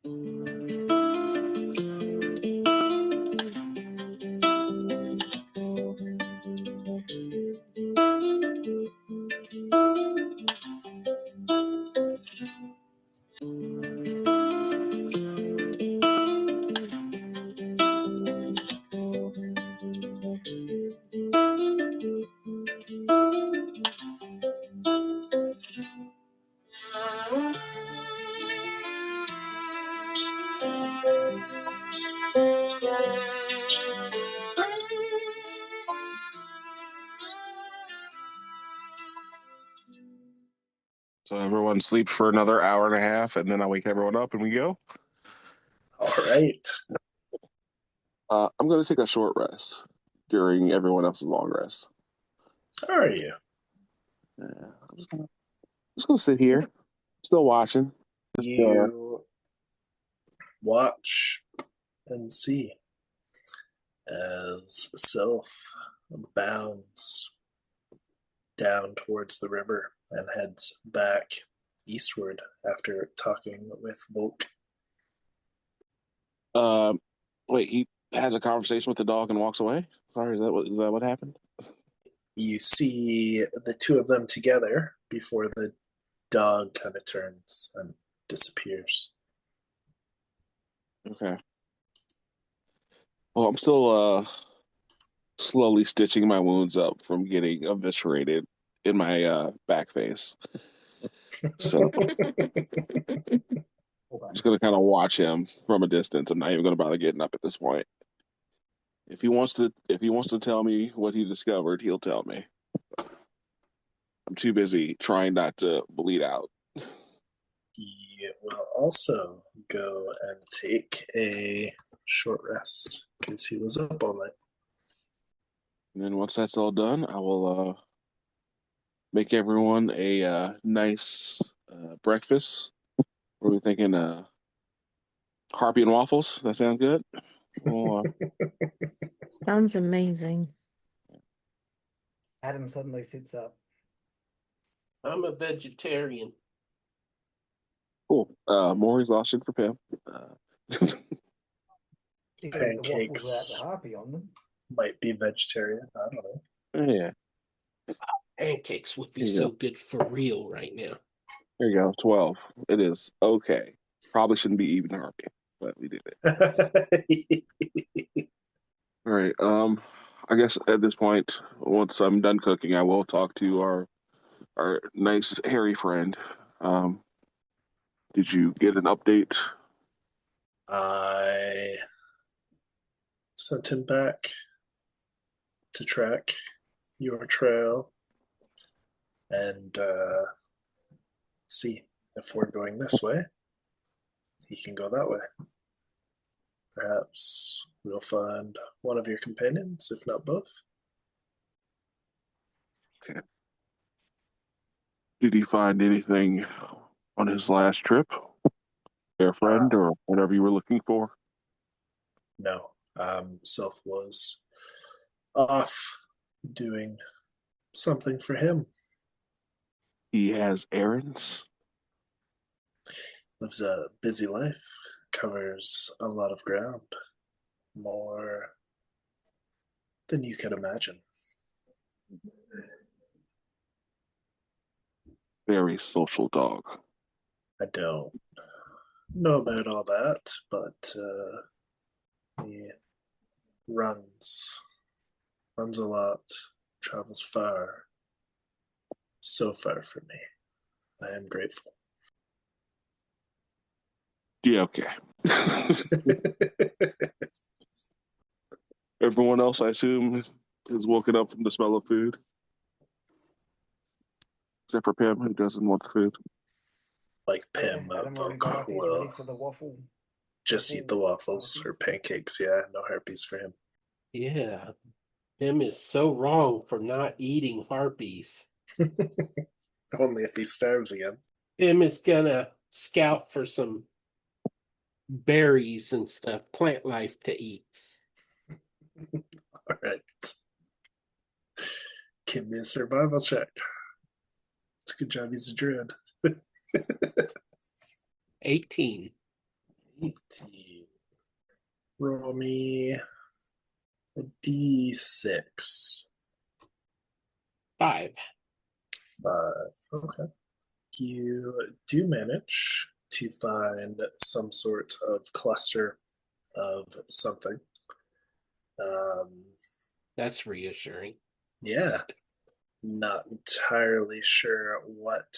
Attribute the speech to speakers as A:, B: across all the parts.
A: So everyone sleeps for another hour and a half, and then I wake everyone up and we go.
B: All right.
A: I'm going to take a short rest during everyone else's long rest.
B: How are you?
A: I'm just gonna sit here, still watching.
B: You watch and see as Sylph bounds down towards the river and heads back eastward after talking with Volk.
A: Wait, he has a conversation with the dog and walks away? Sorry, is that what happened?
B: You see the two of them together before the dog kind of turns and disappears.
A: Okay. Well, I'm still slowly stitching my wounds up from getting eviscerated in my back face. So I'm just gonna kind of watch him from a distance. I'm not even gonna bother getting up at this point. If he wants to tell me what he discovered, he'll tell me. I'm too busy trying not to bleed out.
B: He will also go and take a short rest because he was up all night.
A: And then once that's all done, I will make everyone a nice breakfast. What are we thinking? Harpy and waffles? That sound good? Well,
C: Sounds amazing.
D: Adam suddenly sits up.
E: I'm a vegetarian.
A: cool. More exhaustion for Pam.
B: Pancakes
D: without the harpy on them.
B: might be vegetarian. I don't know.
A: Yeah.
E: Pancakes would be
A: There you
E: so
A: go.
E: good for real right now.
A: There you go. 12. It is. Okay. Probably shouldn't be eating harpy, but we did it. All right. I guess at this point, once I'm done cooking, I will talk to our nice hairy friend. Did you get an update?
B: I sent him back to track your trail and see if we're going this way. He can go that way. Perhaps we'll find one of your companions, if not both.
A: Okay. Did he find anything on his last trip? Their friend or whatever you were looking for?
B: No. Sylph was off doing something for him.
A: He has errands?
B: Lives a busy life, covers a lot of ground. More than you could imagine.
A: Very social dog.
B: I don't know about all that, but he runs a lot, travels far, so far from me. I am grateful.
A: Yeah, okay. Everyone else, I assume, is woken up from the smell of food. Except for Pam, who doesn't want the food.
B: Like Pam
D: Adam already
B: Volk
D: got up, he's ready
B: will
D: for the waffle.
B: just eat the waffles or pancakes. Yeah, no harpies for him.
E: Yeah. Him is so wrong for not eating harpies.
B: Only if he starves again.
E: Him is gonna scout for some berries and stuff, plant life to eat.
B: All right. Give me a survival check. It's a good job he's a druid.
E: 18.
B: 18. Roll me a d6.
E: 5.
B: 5. Okay. You do manage to find some sort of cluster of something.
E: That's reassuring.
B: Yeah. Not entirely sure what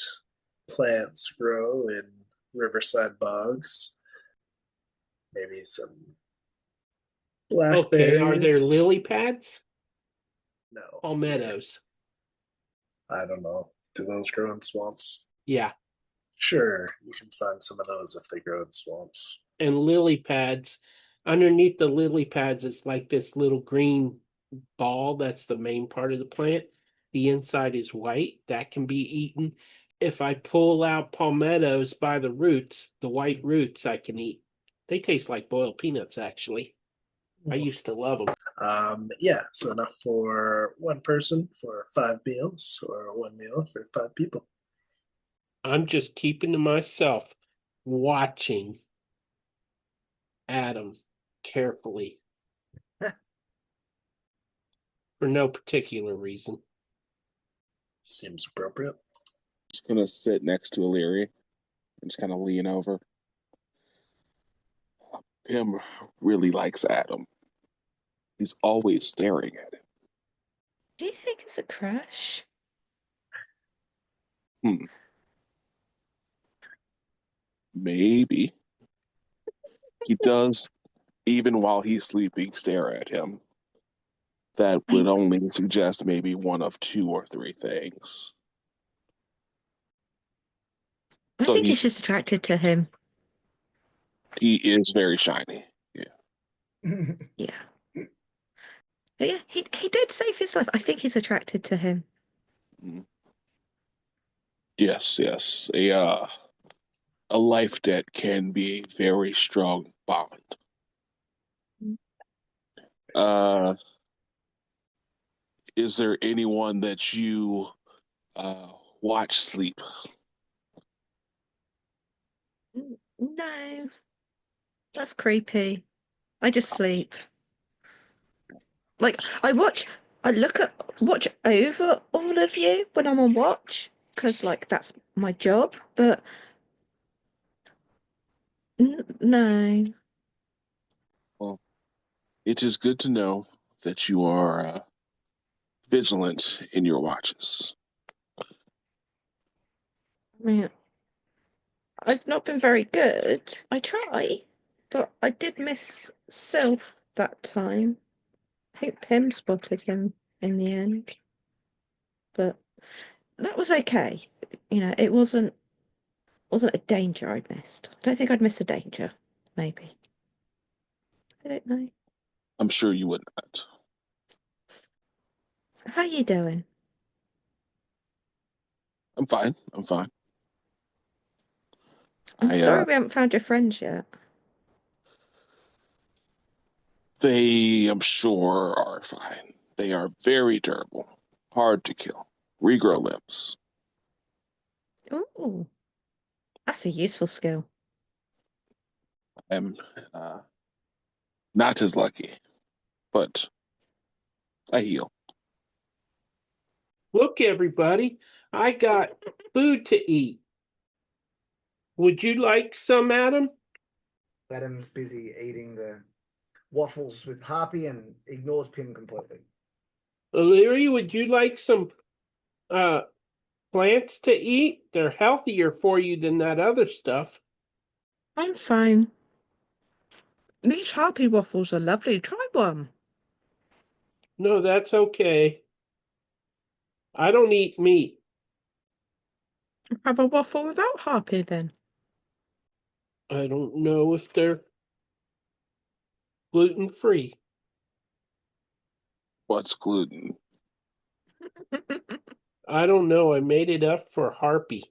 B: plants grow in riverside bogs. Maybe some blackberries.
E: Okay, are there lily pads?
B: No.
E: Palmettos.
B: I don't know. Do those grow in swamps?
E: Yeah.
B: Sure, you can find some of those if they grow in swamps.
E: And lily pads. Underneath the lily pads is like this little green ball. That's the main part of the plant. The inside is white. That can be eaten. If I pull out palmettos by the roots, the white roots I can eat. They taste like boiled peanuts, actually. I used to love them.
B: Yeah, so enough for one person for 5 meals, or one meal for 5 people.
E: I'm just keeping to myself, watching Adam carefully for no particular reason.
B: Seems appropriate.
A: Just gonna sit next to Illyri and just kind of lean over. Pim really likes Adam. He's always staring at him.
C: Do you think it's a crush?
A: Maybe. He does, even while he's sleeping, stare at him. That would only suggest maybe one of 2 or 3 things.
C: I
A: So
C: think he's just attracted to him.
A: He is very shiny.
C: Yeah. But yeah, he did save his life. I think he's attracted to him.
A: Yes. A life debt can be a very strong bond. Is there anyone that you watch sleep?
C: No. That's creepy. I just sleep. Like I watch over all of you when I'm on watch, because like that's my job, but no.
A: Well, it is good to know that you are vigilant in your watches.
C: I mean, I've not been very good. I try, but I did miss Sylph that time. I think Pim spotted him in the end, but that was okay. You know, it wasn't a danger I'd missed. I don't think I'd miss a danger. Maybe. I don't know.
A: I'm sure you would not.
C: How you doing?
A: I'm fine. I'm fine.
C: I'm sorry we haven't found your friends yet.
A: They, I'm sure, are fine. They are very durable, hard to kill, regrow limbs.
C: Ooh, that's a useful skill.
A: I'm not as lucky, but I heal.
E: Look, everybody, I got food to eat. Would you like some, Adam?
D: Adam's busy eating the waffles with Harpy and ignores Pim completely.
E: Illyri, would you like some plants to eat? They're healthier for you than that other stuff.
C: I'm fine. These Harpy waffles are lovely. Try one.
E: No, that's okay. I don't eat meat.
C: Have a waffle without Harpy then.
E: I don't know if they're gluten-free.
A: What's gluten?
E: I don't know. I made it up for Harpy.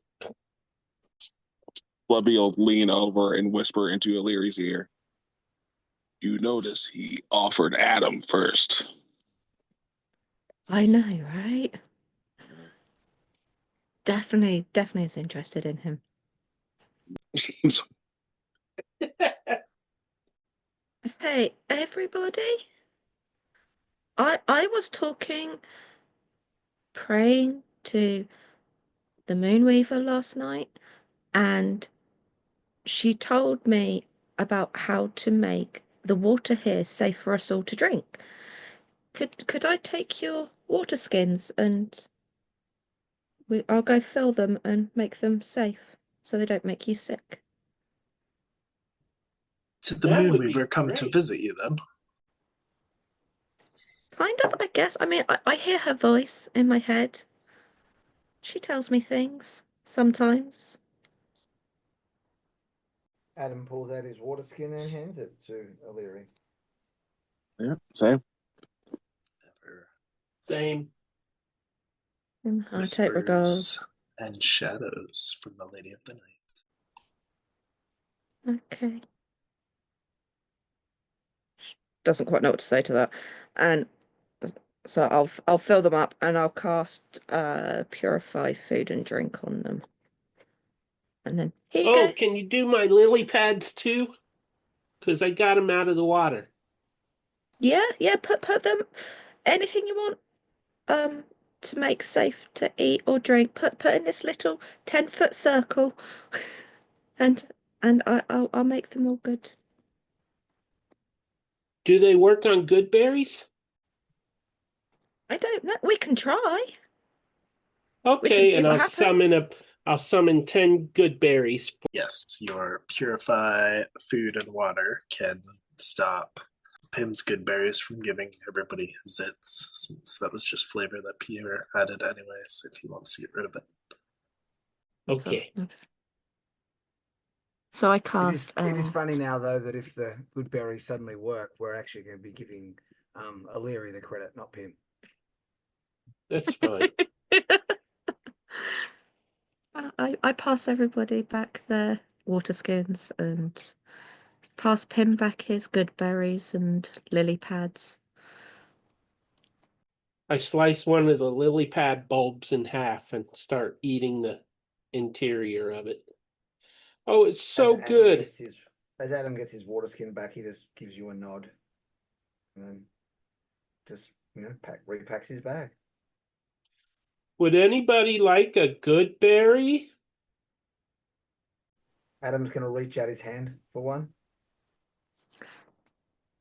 A: Flubby will lean over and whisper into Illyri's ear. You notice he offered Adam first.
C: I know, right? Definitely is interested in him. Hey, everybody. I was praying to the Moonweaver last night, and she told me about how to make the water here safe for us all to drink. Could I take your water skins and I'll go fill them and make them safe so they don't make you sick?
B: Did the
E: That would be
B: Moonweaver come to
E: great.
B: visit you then?
C: Kind of, I guess. I mean, I hear her voice in my head. She tells me things sometimes.
D: Adam pulls out his water skin and hands it to O'Leary.
A: Yeah, same.
B: Never.
E: Same.
C: I take regards.
B: Whispers and shadows from the Lady of the Night.
C: Okay. Doesn't quite know what to say to that. And so I'll fill them up and I'll cast purify food and drink on them. And then here you
E: Oh,
C: go.
E: can you do my lily pads too? Because I got them out of the water.
C: Yeah, put them anything you want to make safe to eat or drink. Put in this little 10-foot circle and I'll make them all good.
E: Do they work on good berries?
C: I don't know. We can try.
E: Okay,
C: see
E: and
C: what happens.
E: I'll summon 10 good berries.
B: Yes, your purify food and water can stop Pim's good berries from giving everybody zits, since that was just flavor that Pierre added anyways, if he wants to get rid of it.
E: Okay.
C: So I cast.
D: It is funny now, though, that if the good berries suddenly work, we're actually going to be giving O'Leary the credit, not Pim.
E: That's fine.
C: I pass everybody back their water skins and pass Pim back his good berries and lily pads.
E: I slice one of the lily pad bulbs in half and start eating the interior of it. Oh, it's so good.
D: As Adam gets his water skin back, he just gives you a nod. And then just, repacks his bag.
E: Would anybody like a good berry?
D: Adam's going to reach out his hand for one.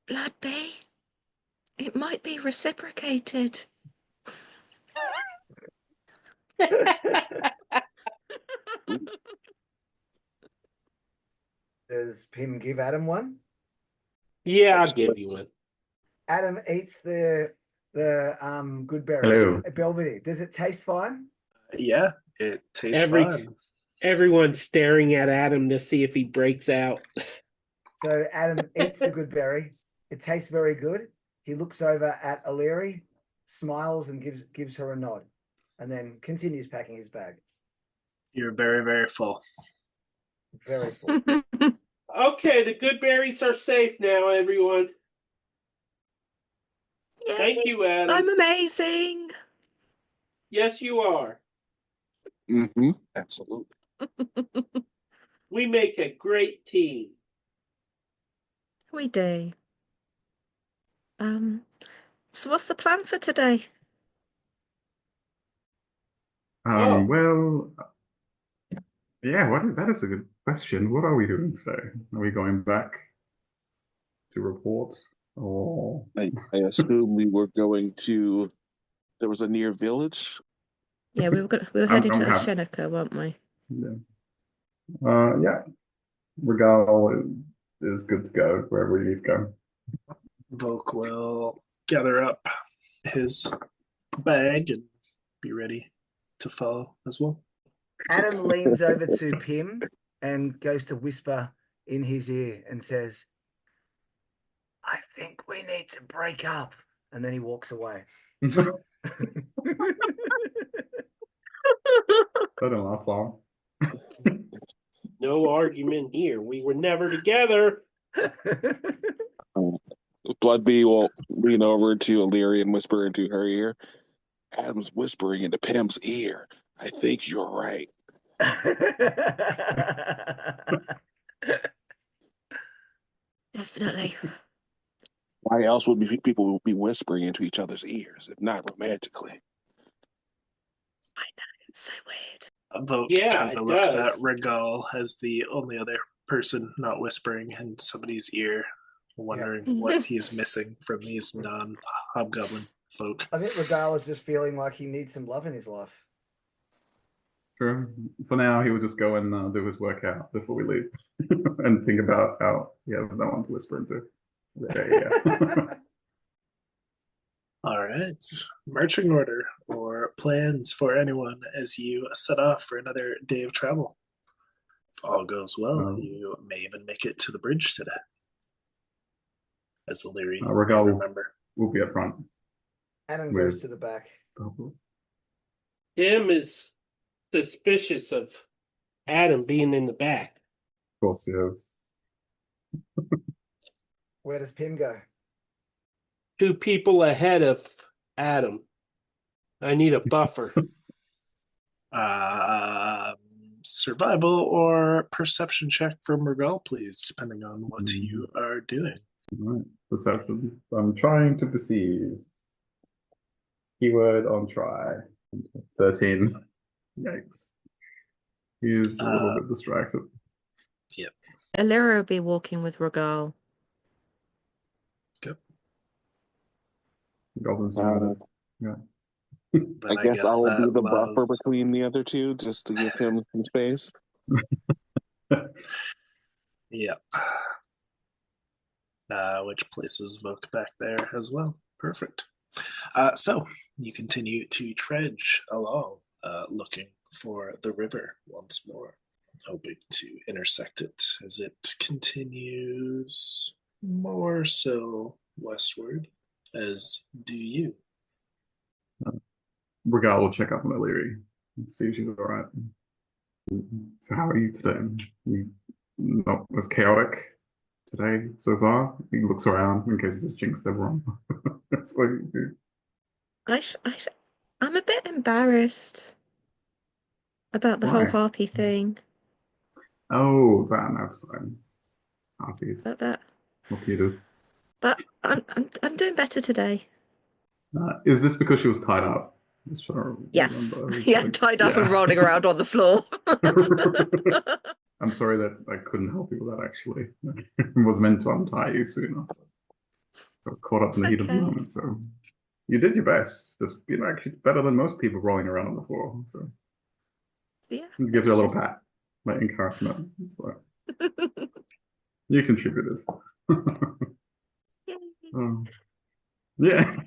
C: Blood bee, it might be reciprocated.
D: Does Pim give Adam one?
E: Yeah, I'll give you one.
D: Adam eats the good berry.
F: Hello.
D: Belvadere. Does it taste fine?
B: Yeah, it tastes fine.
E: Everyone's staring at Adam to see if he breaks out.
D: So Adam eats the good berry. It tastes very good. He looks over at O'Leary, smiles and gives her a nod, and then continues packing his bag.
B: You're very, very full.
D: Very full.
E: Okay, the good berries are safe now, everyone.
C: Yay,
E: Thank you, Adam.
C: I'm amazing.
E: Yes, you are.
A: Mm-hmm. Absolutely.
E: We make a great team.
C: We do. So what's the plan for today?
E: Oh.
F: Well, yeah, that is a good question. What are we doing today? Are we going back to report or
A: I assume we were going to. There was a near village.
C: Yeah, we were heading to Shenika, weren't we?
F: Yeah. Yeah. Regal is good to go wherever we need to go.
B: Volk will gather up his bag and be ready to follow as well.
D: Adam leans over to Pim and goes to whisper in his ear and says, I think we need to break up. And then he walks away.
F: That didn't last long.
E: No argument here. We were never together.
A: Bloodbee will lean over to Illyria and whisper into her ear. Adam's whispering into Pam's ear. I think you're right.
C: Definitely.
A: Why else would people would be whispering into each other's ears, if not romantically?
C: I know, it's so weird.
B: Vogue
E: Yeah,
B: kind
E: it
B: of looks at
E: does.
B: Regal as the only other person not whispering in somebody's ear, wondering what he's missing from these non-hobgoblin folk.
D: I think Regal is just feeling like he needs some love in his life.
F: Sure. For now, he will just go and do his workout before we leave, and think about how he has no one to whisper into. Yeah.
B: All right. Marching order or plans for anyone as you set off for another day of travel. If all goes well, you may even make it to the bridge today. As Illyri may
F: Regal
B: remember.
F: will be up front.
D: Adam goes to the back.
E: Tim is suspicious of Adam being in the back.
F: Of course he is.
D: Where does Pim go?
E: 2 people ahead of Adam. I need a buffer.
B: Survival or perception check from Regal, please, depending on what you are doing.
F: All right. Perception. I'm trying to perceive. Keyword on try. 13. Yikes. He is a little bit distracted.
B: Yep.
C: Illyri will be walking with Regal.
B: Good.
F: Goblins are yeah.
A: I guess I will be the
B: love...
A: buffer between the other two, just to give him some space.
B: Yep. Which places Vogue back there as well. Perfect. So you continue to trudge along, looking for the river once more, hoping to intersect it as it continues more so westward, as do you.
F: Regal will check up on Illyri and see if she's all right. So how are you today? You not as chaotic today so far? He looks around in case he just jinxed everyone. It's like...
C: I'm a bit embarrassed about the whole harpy thing.
F: Oh, that's fine. Harpies.
C: That.
F: What you do?
C: But I'm doing better today.
F: Is this because she was tied up?
C: Yes. Yeah, tied up and rolling around on the floor.
F: I'm sorry that I couldn't help you with that, actually. I was meant to untie you sooner. Got caught up in the heat of the moment, so you did your best. Just actually better than most people rolling around on the floor. So
C: yeah,
F: give you a little pat, like encouragement. That's right. You contributed. Yeah,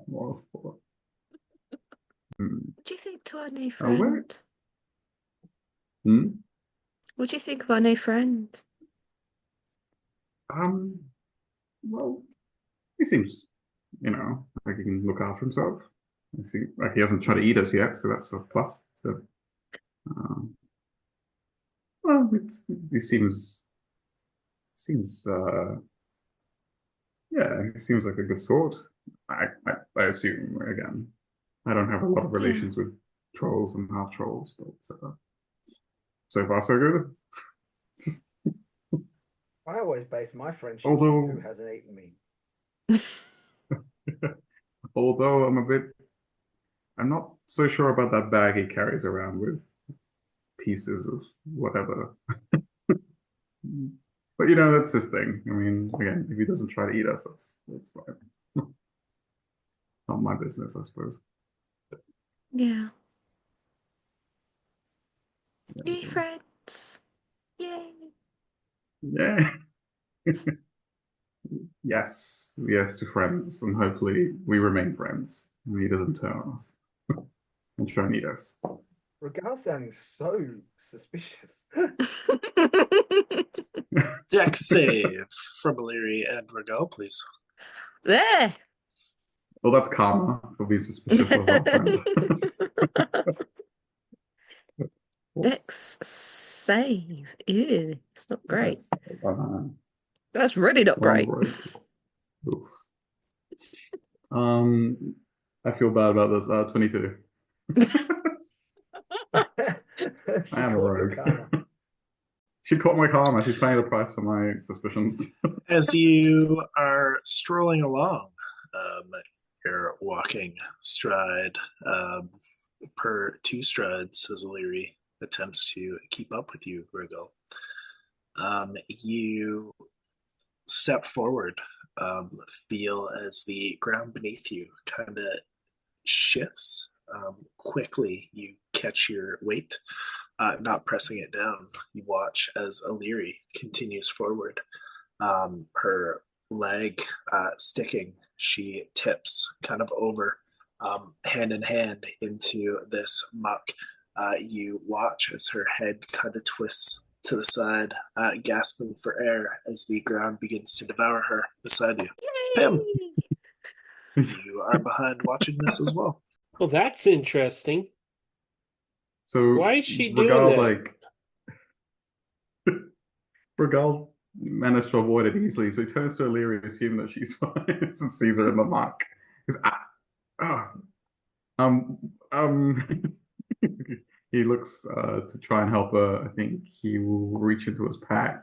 F: moral support.
C: What do you think to our new friend? What do you think of our new friend?
F: Well, he seems, like he can look after himself. I see, like he hasn't tried to eat us yet, so that's a plus. So, well, he seems, yeah, he seems like a good sort. I assume, again, I don't have a lot of relations with trolls and half trolls, but so far so good.
D: I always base my friendship on who hasn't eaten me.
F: Although I'm not so sure about that bag he carries around with pieces of whatever. But that's his thing. I mean, again, if he doesn't try to eat us, that's fine. Not my business, I suppose.
C: Yeah. New friends. Yay.
F: Yeah. Yes to friends, and hopefully we remain friends, and he doesn't turn on us and try and eat us.
D: Regal sounding so suspicious.
B: Dex save from Illyri and Regal, please.
C: There.
F: Well, that's karma for being suspicious of our friend.
C: Dex save. Ew, it's not great.
F: Yes.
C: That's really not great.
F: I feel bad about this. 22. I am a rogue. She caught my karma. She's paying the price for my suspicions.
B: As you are strolling along. You're walking stride per 2 strides as Illyri attempts to keep up with you, Rigel. You step forward, feel as the ground beneath you kind of shifts. Quickly, you catch your weight, not pressing it down. You watch as Illyri continues forward. Her leg sticking, she tips kind of over, hand in hand into this muck. You watch as her head kind of twists to the side, gasping for air as the ground begins to devour her beside you. Pim, you are behind watching this as well.
E: Well, that's interesting.
F: So
E: Why is she doing
F: Regal's
E: that?
F: like Regal managed to avoid it easily, so he turns to Illyria, assuming that she's fine, and sees her in the muck. He's he looks to try and help her. I think he will reach into his pack.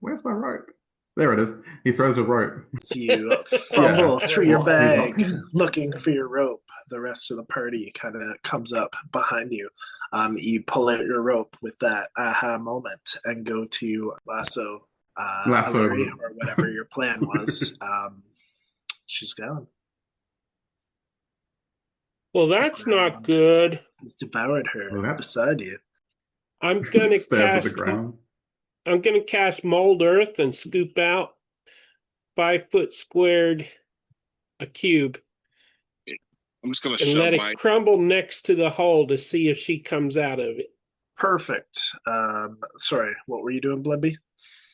F: Where's my rope? There it is. He throws a rope.
B: So you fumble
F: Yeah.
B: through your
F: Well, he's not
B: bag
F: pinned.
B: looking for your rope. The rest of the party kind of comes up behind you. You pull out your rope with that aha moment and go to lasso Illyri, or whatever your plan was. She's gone.
E: Well, that's not good.
B: It's devoured her
F: Well, that-
B: beside you.
E: I'm
F: He
E: gonna
F: just stares at the
E: cast.
F: ground.
E: I'm gonna cast mold earth and scoop out 5-foot squared a cube
A: I'm just gonna
E: and
A: shove
E: let it
A: my
E: crumble next to the hole to see if she comes out of it.
B: Perfect. Sorry, what were you doing, Blebby?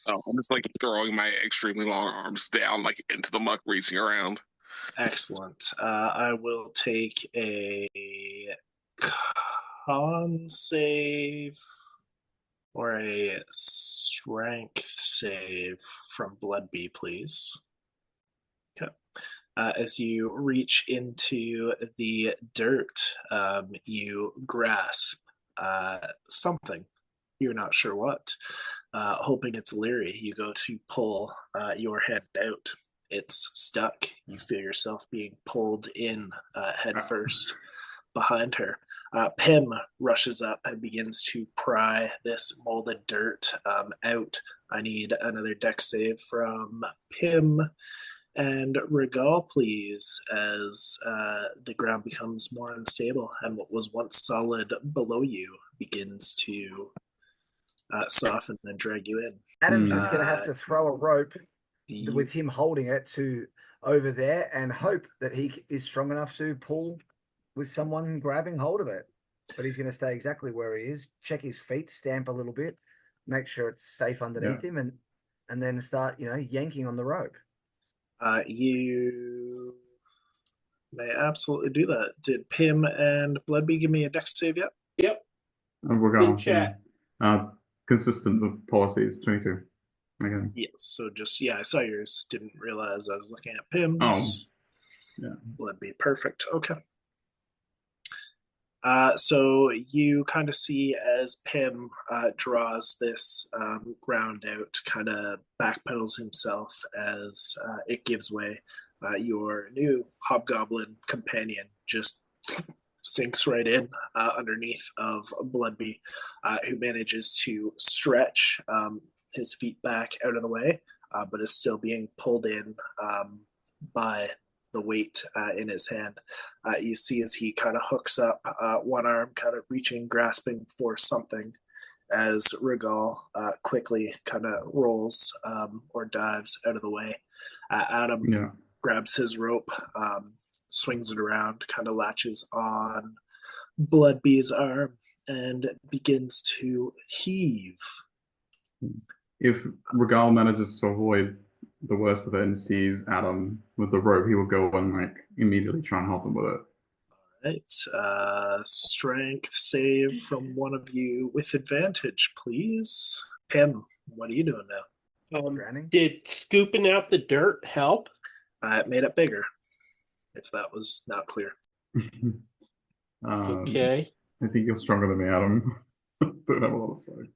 A: I'm just like throwing my extremely long arms down, like into the muck, reaching around.
B: Excellent. I will take a con save or a strength save from Bloodbee, please. Okay. As you reach into the dirt, you grasp something. You're not sure what. Hoping it's Illyri, you go to pull your hand out. It's stuck. You feel yourself being pulled in head first behind her. Pim rushes up and begins to pry this molded dirt out. I need another dex save from Pim and Regal, please, as the ground becomes more unstable and what was once solid below you begins to soften and drag you in.
D: Adam's just going to have to throw a rope with him holding it to over there and hope that he is strong enough to pull with someone grabbing hold of it. But he's going to stay exactly where he is, check his feet, stamp a little bit, make sure it's safe underneath him, and then start, yanking on the rope.
B: You may absolutely do that. Did Pim and Bloodbee give me a dex save yet?
E: Yep.
F: We're
E: Good
F: going.
E: chat.
F: Consistent with policies, 22. Okay.
B: Yes. So just I saw yours. Didn't realize I was looking at Pim's.
F: Oh, yeah.
B: Bloodbee, perfect. Okay. So you kind of see as Pim draws this ground out, kind of backpedals himself as it gives way. Your new hobgoblin companion just sinks right in underneath of Bloodbee, who manages to stretch his feet back out of the way, but is still being pulled in by the weight in his hand. You see as he kind of hooks up one arm, kind of reaching, grasping for something, as Regal quickly kind of rolls or dives out of the way. Adam grabs his rope, swings it around, kind of latches on Bloodbee's arm, and begins to heave.
F: If Regal manages to avoid the worst of it and sees Adam with the rope, he will go and immediately try and help him with it.
B: All right. Strength save from one of you with advantage, please. Pim, what are you doing now?
E: Did scooping out the dirt help?
B: It made it bigger, if that was not clear.
E: Okay.
F: I think you're stronger than me, Adam. Don't have a lot of strength.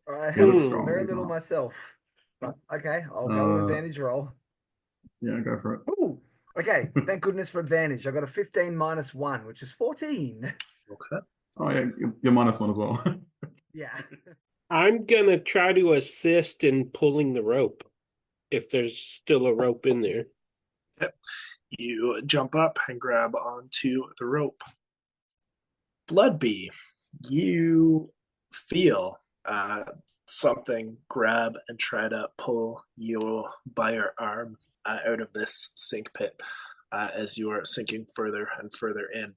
D: I
F: You look
D: have
F: strong,
D: very
F: he's
D: little
F: not.
D: myself. But okay, I'll go with advantage roll.
F: Yeah, go for it.
D: Ooh, okay. Thank goodness for advantage. I got a 15 minus 1, which is 14.
B: Okay.
F: Oh yeah, you're -1 as well.
D: Yeah.
E: I'm gonna try to assist in pulling the rope if there's still a rope in there.
B: You jump up and grab onto the rope. Bloodbee, you feel something grab and try to pull you by your arm out of this sink pit as you are sinking further and further in.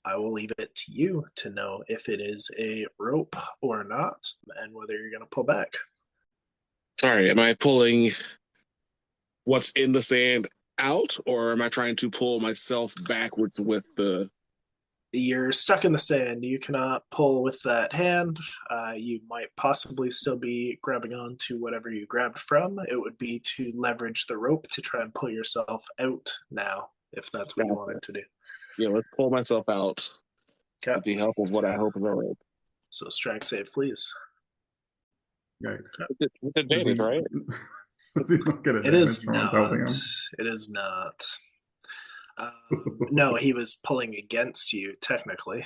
B: I will leave it to you to know if it is a rope or not and whether you're going to pull back.
A: All right, am I pulling what's in the sand out, or am I trying to pull myself backwards with the...
B: You're stuck in the sand. You cannot pull with that hand. You might possibly still be grabbing on to whatever you grabbed from. It would be to leverage the rope to try and pull yourself out now, if that's what you wanted to do.
A: Yeah, let's pull myself out
B: Okay.
A: with the help of what I hope is a rope.
B: So strength save, please.
F: Yikes.
A: With advantage, right?
F: Does he not get
B: It
F: advantage
B: is
F: from us
B: not.
F: helping him?
B: It is not. No, he was pulling against you, technically.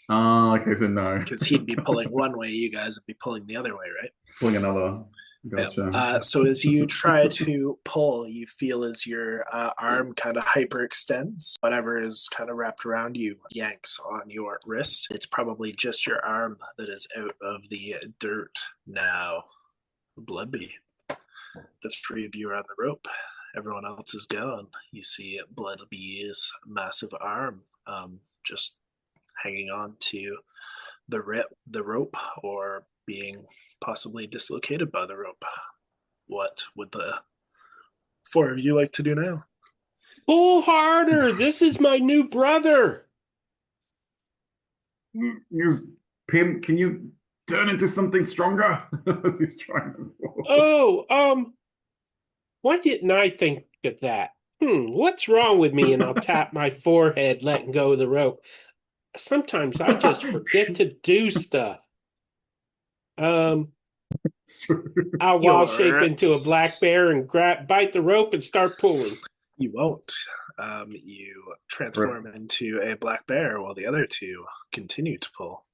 F: Oh, okay, so no.
B: Because he'd be pulling one way, you guys would be pulling the other way, right?
F: Pulling another. Gotcha.
B: So as you try to pull, you feel as your arm kind of hyperextends. Whatever is kind of wrapped around you yanks on your wrist. It's probably just your arm that is out of the dirt now. Bloodbee. The three of you are on the rope. Everyone else is gone. You see Bloodbee's massive arm just hanging on to the rope or being possibly dislocated by the rope. What would the four of you like to do now?
E: Pull harder! This is my new brother!
F: Pim, can you turn into something stronger? As he's trying to pull.
E: Oh, why didn't I think of that? What's wrong with me? And I'll tap my forehead, letting go of the rope. Sometimes I just forget to do stuff. I'll wild shape into a black bear and bite the rope and start pulling.
B: You won't. You transform into a black bear while the other two continue to pull.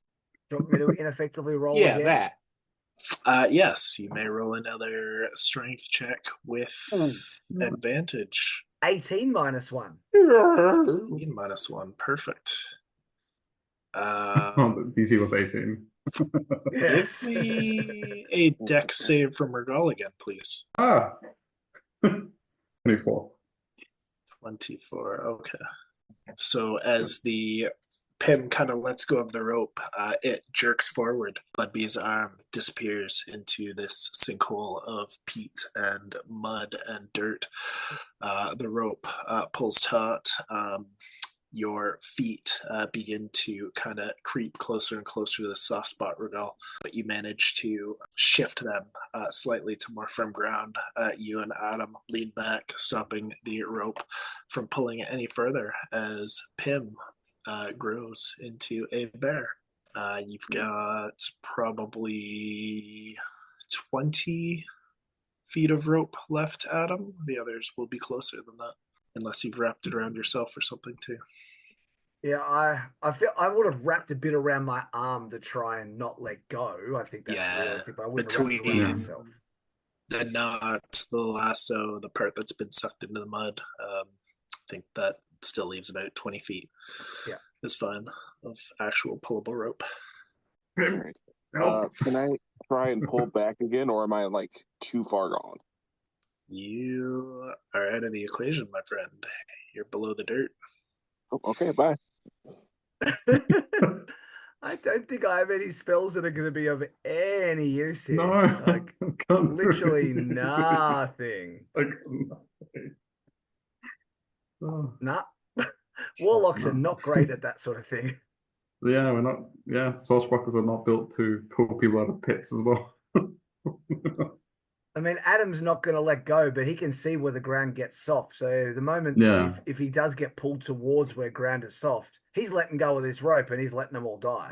D: Do you want me to ineffectively roll
E: Yeah,
D: again?
B: that. Yes, you may roll another strength check with advantage.
D: 18 minus 1.
B: 18 minus 1. Perfect.
F: DC was 18.
B: Give me a deck save from Regal again, please.
F: 24.
B: 24, okay. So as the Pim kind of lets go of the rope, it jerks forward. Bloodbee's arm disappears into this sinkhole of peat and mud and dirt. The rope pulls taut. Your feet begin to kind of creep closer and closer to the soft spot, Regal, but you manage to shift them slightly to more firm ground. You and Adam lean back, stopping the rope from pulling it any further as Pim grows into a bear. You've got probably 20 feet of rope left, Adam. The others will be closer than that. Unless you've wrapped it around yourself or something too.
D: Yeah, I feel I would have wrapped a bit around my arm to try and not let go. I think that's realistic, but I wouldn't have wrapped it around myself.
B: The knot, the lasso, the part that's been sucked into the mud, I think that still leaves about 20 feet.
D: Yeah.
B: It's fine of actual pullable rope.
F: Pim,
A: Can I try and pull back again, or am I like too far gone?
B: You are out of the equation, my friend. You're below the dirt.
A: Oh, okay, bye.
D: I don't think I have any spells that are going to be of any use here.
F: No,
D: Like, literally nothing. Nah. Warlocks are not great at that sort of thing.
F: Yeah, we're not. Yeah, swashbucklers are not built to pull people out of pits as well.
D: I mean, Adam's not going to let go, but he can see where the ground gets soft. So the moment, if he does get pulled towards where ground is soft, he's letting go of this rope and he's letting them all die.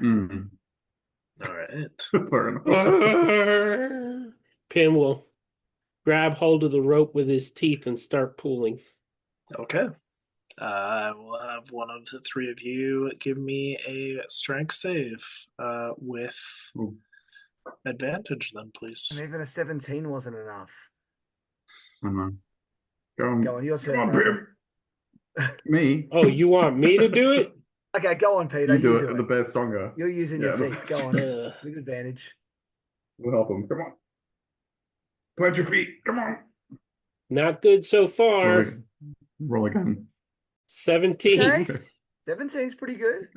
B: All right.
F: Fair enough.
E: Pim will grab hold of the rope with his teeth and start pulling.
B: Okay. We'll have one of the three of you give me a strength save with
F: Ooh.
B: advantage, then, please.
D: And even a 17 wasn't enough.
F: I know. Go on.
D: Go on, your turn.
F: Come on,
D: Razza.
F: Pim. Me?
E: Oh, you want me to do it?
D: Okay, go on, Peter.
F: You do it. The bear's stronger.
D: You're using
F: Yeah,
D: your
F: the
D: teeth.
F: bear's
D: Go on.
E: Uh,
D: With advantage.
F: We'll help him. Come on. Plant your feet. Come on.
E: not good so far.
F: Roll again.
E: 17.
D: Okay. 17's pretty good.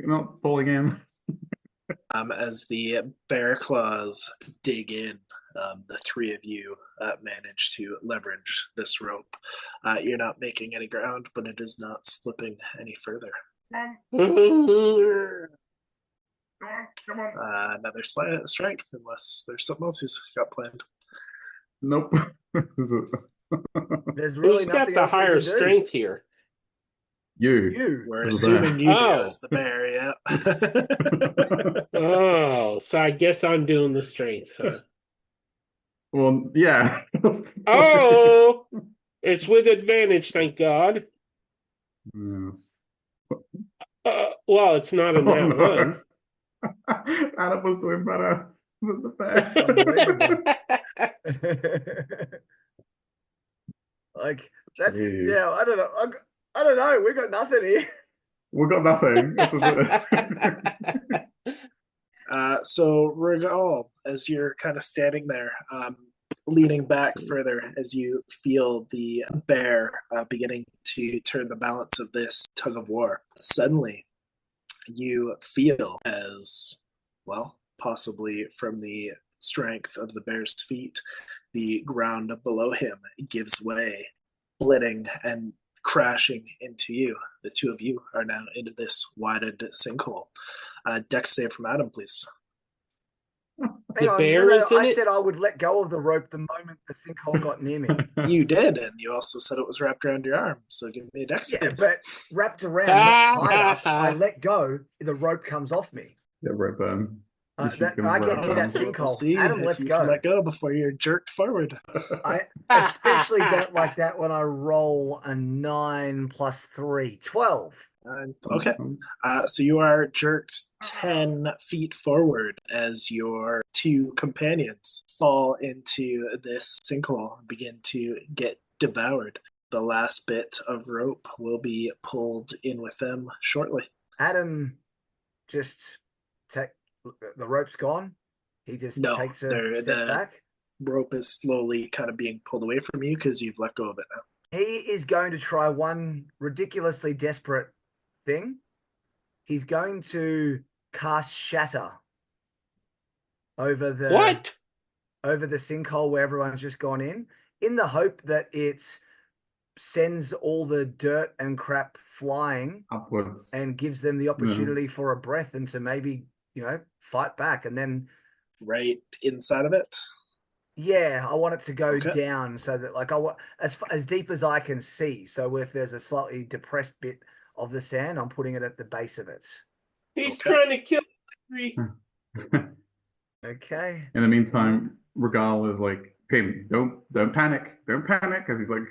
F: Not falling in.
B: As the bear claws dig in, the three of you manage to leverage this rope. You're not making any ground, but it is not slipping any further.
F: Come on.
B: Another strength, unless there's something else he's got planned.
F: Nope.
D: There's really
E: Who's got
D: nothing
E: the
D: else we
E: higher
D: can do.
E: strength here?
F: You.
B: We're
F: As a bear.
B: assuming you do
E: Oh.
B: as the bear, yeah.
E: Oh, so I guess I'm doing the strength, huh?
F: Well, yeah.
E: Oh, it's with advantage, thank God.
F: Yes.
E: Well, it's not a nat
F: Oh, no.
E: one.
F: Adam was doing better than the bear.
D: Unbelievable. Like, that's,
F: Jeez.
D: yeah, I don't know. I don't know. We got nothing here.
F: We got nothing. This is it.
B: So Regal, as you're kind of standing there, leaning back further as you feel the bear beginning to turn the balance of this tug of war, suddenly you feel as, well, possibly from the strength of the bear's feet, the ground below him gives way, splitting and crashing into you. The two of you are now into this widened sinkhole. Dex save from Adam, please.
D: Hang on,
E: bear is in
D: I
E: it?
D: said I would let go of the rope the moment the sinkhole got near me.
B: You did, and you also said it was wrapped around your arm, so give me a dex
D: Yeah,
B: save.
D: but wrapped around, not tied up. I let go, the rope comes off me.
F: Yeah, right burn.
D: I get near that sinkhole.
B: We'll see
D: Adam,
B: if
D: let's
B: you
D: go.
B: can let go before you're jerked forward.
D: I especially don't like that when I roll a 9 plus 3. 12.
B: Okay. So you are jerked 10 feet forward as your two companions fall into this sinkhole and begin to get devoured. The last bit of rope will be pulled in with them shortly.
D: Adam just the rope's gone. He just takes a step back.
B: Rope is slowly kind of being pulled away from you because you've let go of it now.
D: He is going to try one ridiculously desperate thing. He's going to cast Shatter over the sinkhole where everyone's just gone in the hope that it sends all the dirt and crap flying
F: upwards
D: and gives them the opportunity for a breath and to maybe, fight back. And then
B: right inside of it.
D: Yeah, I want it to go down so that, like, I want as deep as I can see. So if there's a slightly depressed bit of the sand, I'm putting it at the base of it.
E: He's trying to kill me.
D: Okay.
F: In the meantime, Regal is like, Pim, don't panic, because he's like,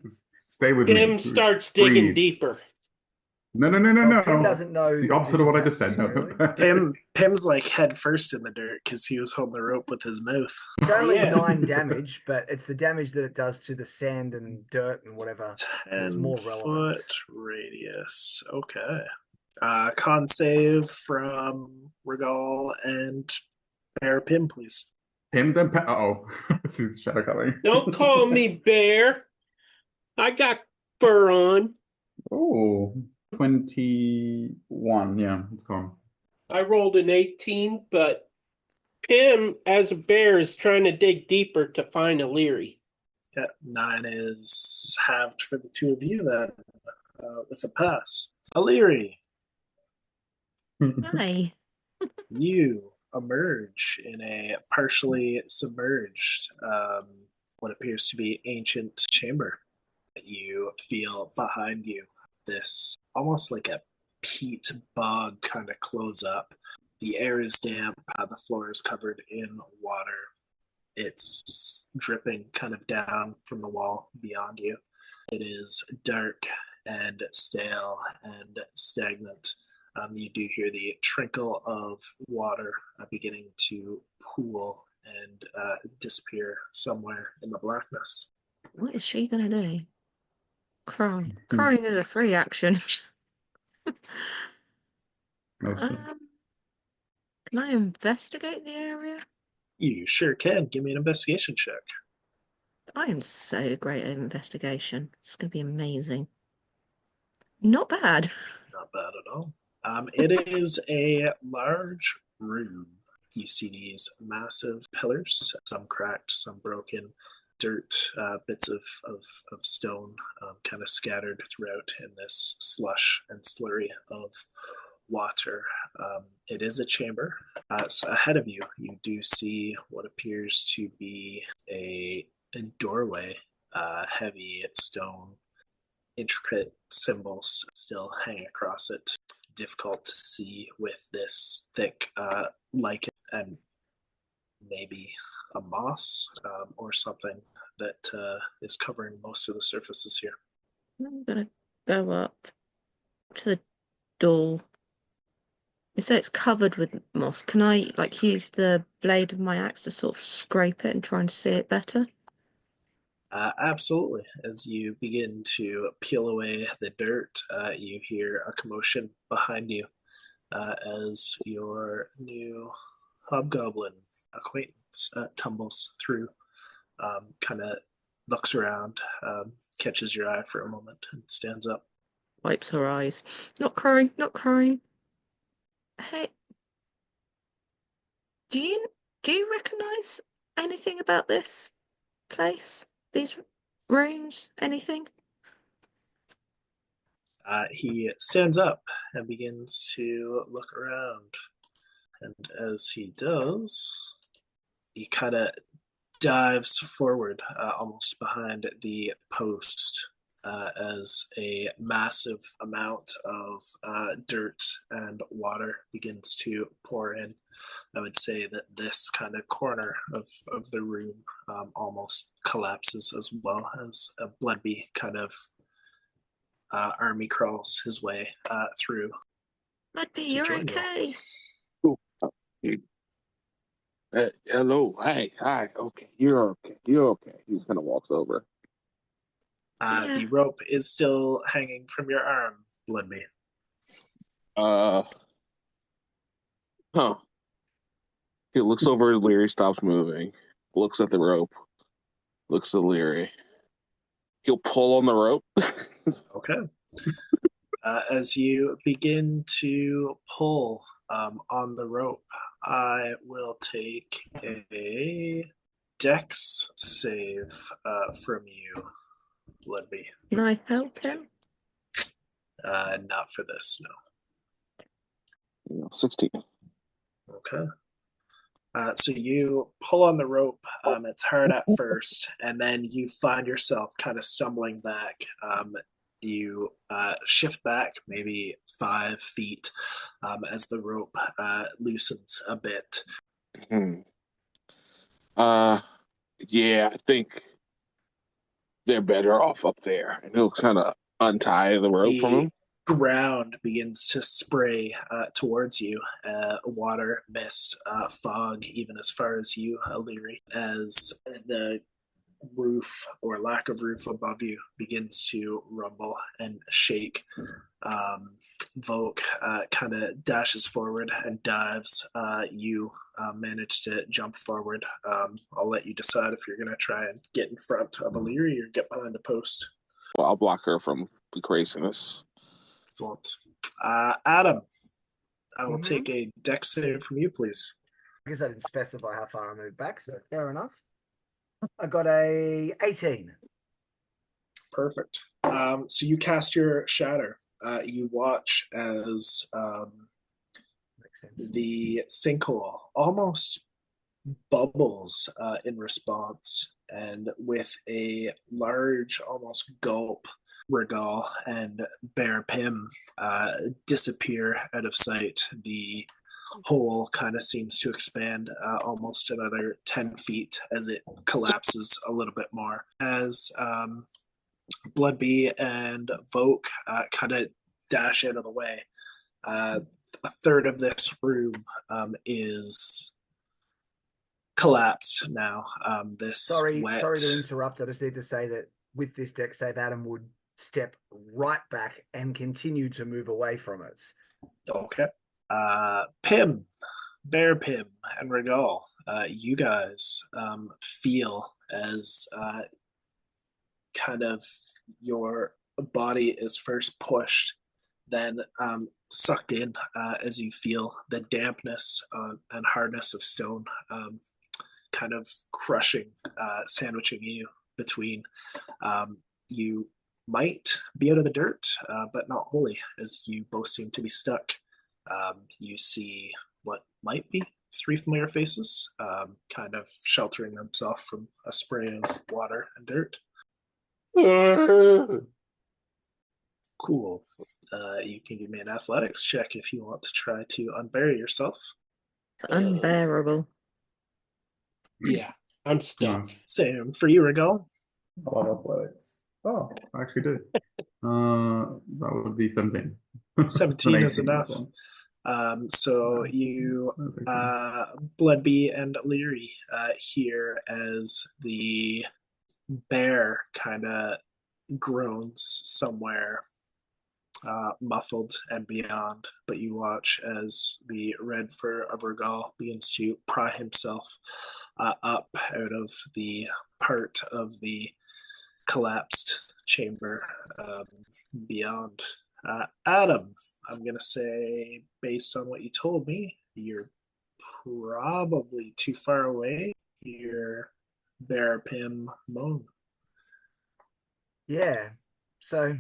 F: just stay with me.
E: Tim starts digging deeper.
F: No.
D: Pim doesn't know.
F: It's the opposite of what I just said. No,
B: Pim's like head first in the dirt because he was holding the rope with his mouth.
D: It's only 9 damage, but it's the damage that it does to the sand and dirt and whatever.
B: 10
D: more relevant.
B: foot radius. Okay. Con save from Regal and Bear Pim, please.
F: Pim, then uh-oh. See the shadow coming.
E: Don't call me Bear. I got fur on.
F: Oh, 21. Yeah, it's gone.
E: I rolled an 18, but Pim, as a bear, is trying to dig deeper to find a Leary.
B: Yeah, 9 is halved for the two of you then, with a pass. O'Leary.
C: Hi.
B: You emerge in a partially submerged, what appears to be ancient chamber. You feel behind you this almost like a peat bog kind of close up. The air is damp, the floor is covered in water. It's dripping kind of down from the wall beyond you. It is dark and stale and stagnant. You do hear the trickle of water beginning to pool and disappear somewhere in the blackness.
C: What is she gonna do? Cry. Crying is a free action.
F: That's true.
C: Can I investigate the area?
B: You sure can. Give me an investigation check.
C: I am so great at investigation. It's gonna be amazing. Not bad.
B: Not bad at all. It is a large room. You see these massive pillars, some cracked, some broken, dirt, bits of stone kind of scattered throughout in this slush and slurry of water. It is a chamber. So ahead of you, you do see what appears to be a doorway, heavy stone, intricate symbols still hang across it. Difficult to see with this thick lichen and maybe a moss or something that is covering most of the surfaces here.
C: I'm gonna go up to the door. You say it's covered with moss. Can I use the blade of my axe to sort of scrape it and try and see it better?
B: Absolutely. As you begin to peel away the dirt, you hear a commotion behind you as your new hobgoblin acquaintance tumbles through, kind of looks around, catches your eye for a moment, and stands up.
C: Wipes her eyes. Not crying, not crying. Hey, do you recognize anything about this place? These rooms? Anything?
B: He stands up and begins to look around. And as he does, he kind of dives forward, almost behind the post, as a massive amount of dirt and water begins to pour in. I would say that this kind of corner of the room almost collapses, as well as a Bloodby kind of army crawls his way through.
C: Bloodby,
B: to
C: you're
B: join you.
C: okay.
A: Hello, hey, hi, okay, you're okay, you're okay. He just kind of walks over.
C: Yeah.
B: The rope is still hanging from your arm, Bloodby.
A: Huh. He looks over at Leary, stops moving, looks at the rope, looks at Leary. He'll pull on the rope.
B: Okay. As you begin to pull on the rope, I will take a dex save from you, Bloodby.
C: Can I help him?
B: Not for this, no.
A: 16.
B: Okay. So you pull on the rope. It's hard at first, and then you find yourself kind of stumbling back. You shift back maybe 5 feet as the rope loosens a bit.
A: Yeah, I think they're better off up there. And he'll kind of untie the rope from him.
B: Ground begins to spray towards you, water, mist, fog, even as far as you, Leary, as the roof or lack of roof above you begins to rumble and shake. Volk kind of dashes forward and dives. You manage to jump forward. I'll let you decide if you're going to try and get in front of Leary or get behind a post.
A: Well, I'll block her from the craziness.
B: Excellent. Adam, I will take a dex save from you, please.
D: I guess I didn't specify how far I moved back, so fair enough. I got a 18.
B: Perfect. So you cast your shatter. You watch as the sinkhole almost bubbles in response, and with a large, almost gulp, Regal and Bear Pim disappear out of sight. The hole kind of seems to expand almost another 10 feet as it collapses a little bit more. As Bloodbee and Voke kind of dash out of the way, a third of this room is collapsed now.
D: Sorry to interrupt. I just need to say that with this deck save, Adam would step right back and continue to move away from it.
B: Okay. Pim, Bear Pim, and Regal, you guys feel as kind of your body is first pushed, then sucked in as you feel the dampness and hardness of stone kind of crushing, sandwiching you between. You might be out of the dirt, but not wholly, as you both seem to be stuck. You see what might be three familiar faces, kind of sheltering themselves from a spray of water and dirt. Cool. You can give me an athletics check if you want to try to unbury yourself.
C: It's unbearable.
E: Yeah, I'm stuck.
F: Nice.
B: Same for you, Regal.
F: I love athletics. Oh, I actually do. That would be 17.
B: 17 is
F: 18
B: enough.
F: this
B: So you, Bloodbee and Leary, hear as the bear kind of groans somewhere, muffled and beyond. But you watch as the red fur of Regal begins to pry himself up out of the part of the collapsed chamber beyond. Adam, I'm going to say, based on what you told me, you're probably too far away. You're Bear Pim Moan.
D: Yeah. So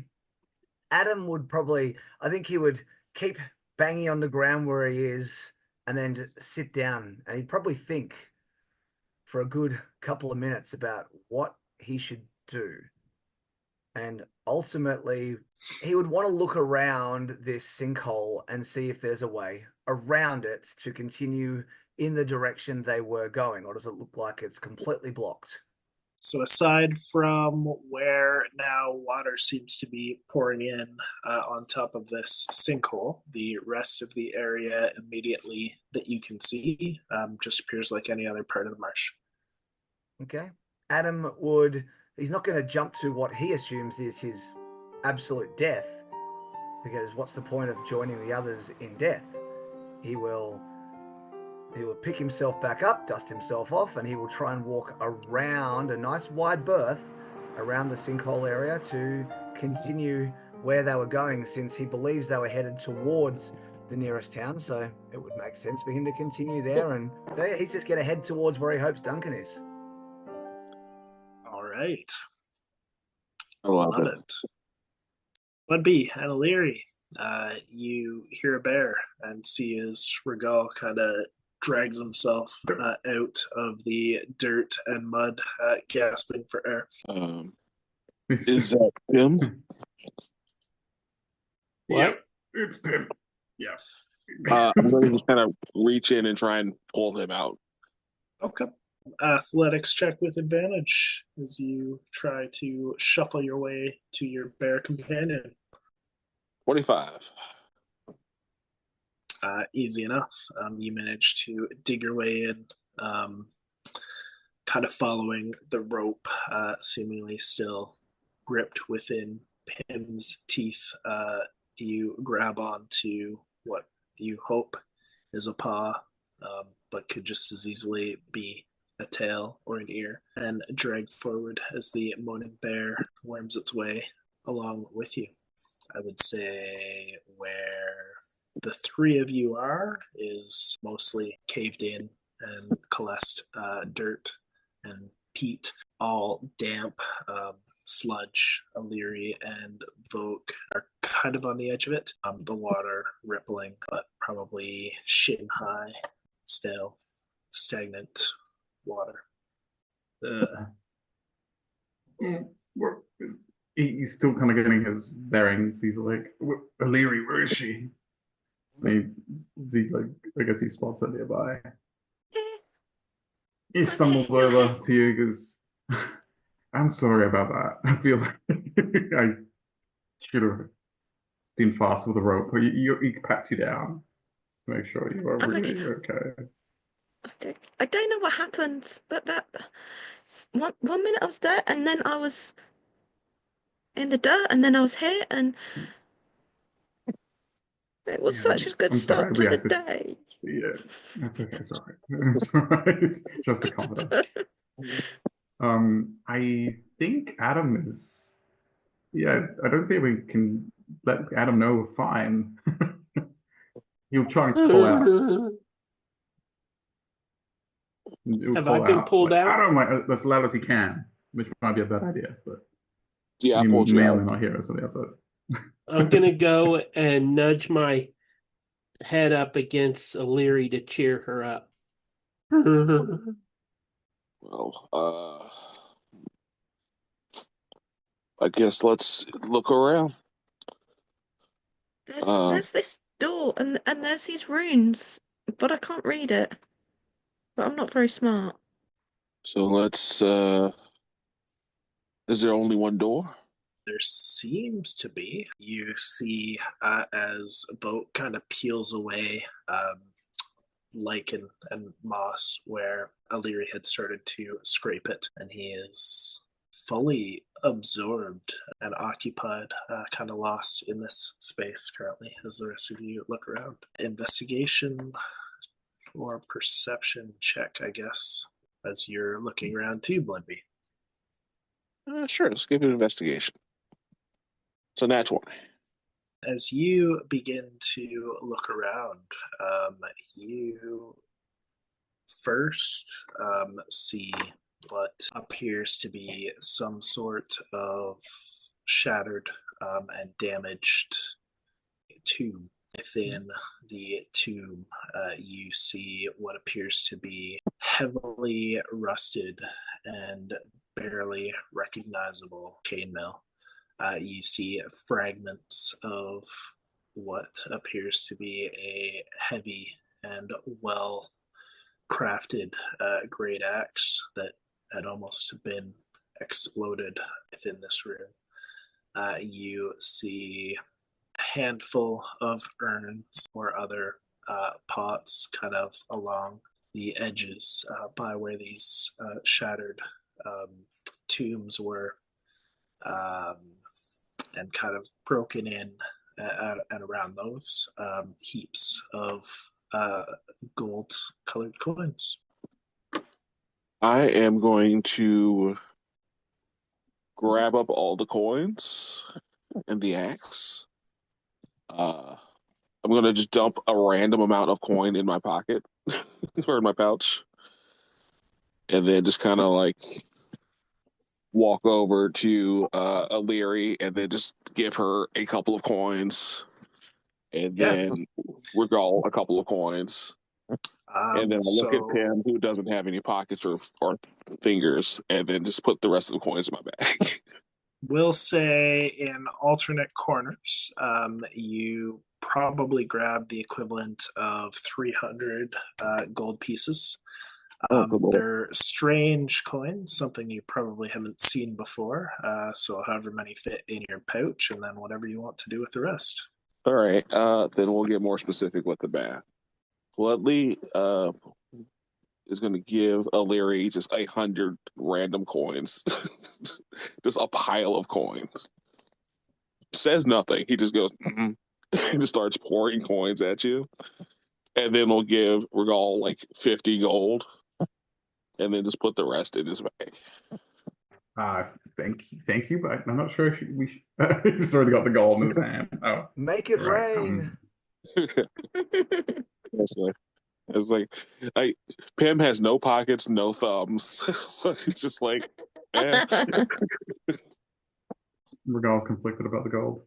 D: Adam would probably, I think he would keep banging on the ground where he is and then just sit down, and he'd probably think for a good couple of minutes about what he should do. And ultimately, he would want to look around this sinkhole and see if there's a way around it to continue in the direction they were going, or does it look like it's completely blocked?
B: So aside from where now water seems to be pouring in on top of this sinkhole, the rest of the area immediately that you can see just appears like any other part of the marsh.
D: Okay. Adam would, he's not going to jump to what he assumes is his absolute death, because what's the point of joining the others in death? He will pick himself back up, dust himself off, and he will try and walk around a nice wide berth around the sinkhole area to continue where they were going, since he believes they were headed towards the nearest town. So it would make sense for him to continue there. And so yeah, he's just going to head towards where he hopes Duncan is.
B: All right.
A: I love
B: Love it. Bloodbee and O'Leary, you hear a bear and see as Regal kind of drags himself out of the dirt and mud, gasping for air.
A: Is that Pim?
F: Yeah, it's Pim. Yeah.
A: I'm going to just kind of reach in and try and pull him out.
B: Okay. Athletics check with advantage as you try to shuffle your way to your bear companion.
A: 25.
B: Easy enough. You manage to dig your way in, kind of following the rope, seemingly still gripped within Pim's teeth. You grab onto what you hope is a paw, but could just as easily be a tail or an ear, and drag forward as the moaning bear worms its way along with you. I would say where the three of you are is mostly caved in and coalesced dirt and peat, all damp. Sludge, O'Leary, and Vogue are kind of on the edge of it. The water rippling, but probably shin high, still stagnant water.
F: He's still kind of getting his bearings. He's like, O'Leary, where is she? I guess he spots it nearby.
C: Yeah,
F: He stumbles over to you because I'm sorry about that. I feel like I should have been fast with the rope, but he pats you down to make sure you are
C: I'm okay.
F: really okay.
C: I don't know what happened. One minute I was there, and then I was in the dirt, and then I was here, and it was
F: Yeah,
C: such a good
F: I'm sorry, I
C: start to the
F: reacted.
C: day.
F: Yeah, that's okay. It's all right. It's all right. Just a comment. I think Adam is. Yeah, I don't think we can let Adam know we're fine. He'll try and call out. He'll
E: Have I
F: call
E: been
F: out
E: pulled
F: like
E: out?
F: Adam, like as loud as he can, which might be a bad idea, but
A: Yeah, I
F: he
A: pulled you
F: may or
A: out.
F: may not hear us on the outside.
E: I'm gonna go and nudge my head up against O'Leary to cheer her up.
A: Well, I guess let's look around.
C: There's this door, and there's these runes, but I can't read it. But I'm not very smart.
A: So let's. Is there only one door?
B: There seems to be. You see as a boat kind of peels away, lichen and moss where O'Leary had started to scrape it, and he is fully absorbed and occupied, kind of lost in this space currently as the rest of you look around. Investigation or perception check, I guess, as you're looking around too, Bloodby.
A: Sure, let's give it an investigation. So that's one.
B: As you begin to look around, you first see what appears to be some sort of shattered and damaged tomb. Within the tomb, you see what appears to be heavily rusted and barely recognizable chainmail. You see fragments of what appears to be a heavy and well crafted great axe that had almost been exploded within this room. You see a handful of urns or other pots kind of along the edges by where these shattered tombs were, um, and kind of broken in and around those heaps of gold colored coins.
A: I am going to grab up all the coins and the axe. I'm gonna just dump a random amount of coin in my pocket or in my pouch, and then just kind of like walk over to O'Leary and then just give her a couple of coins, and
B: Yeah.
A: then regale a couple of coins. And then I look at Pam, who doesn't have any pockets or fingers, and then just put the rest of the coins in my bag.
B: We'll say in alternate corners, you probably grab the equivalent of 300 gold pieces. They're strange coins, something you probably haven't seen before. So however many fit in your pouch, and then whatever you want to do with the rest.
A: All right, then we'll get more specific with the math. Bloodley is going to give O'Leary just 100 random coins, just a pile of coins. Says nothing. He just goes, mm-hmm. He just starts pouring coins at you, and then we'll give Regal like 50 gold, and then just put the rest in his bag.
F: Thank you, but I'm not sure if we should. He's already got the gold in his hand. Oh,
D: Make it
F: right.
D: rain.
A: It's like Pim has no pockets, no thumbs, so it's just like, eh.
F: Regal's conflicted about the gold.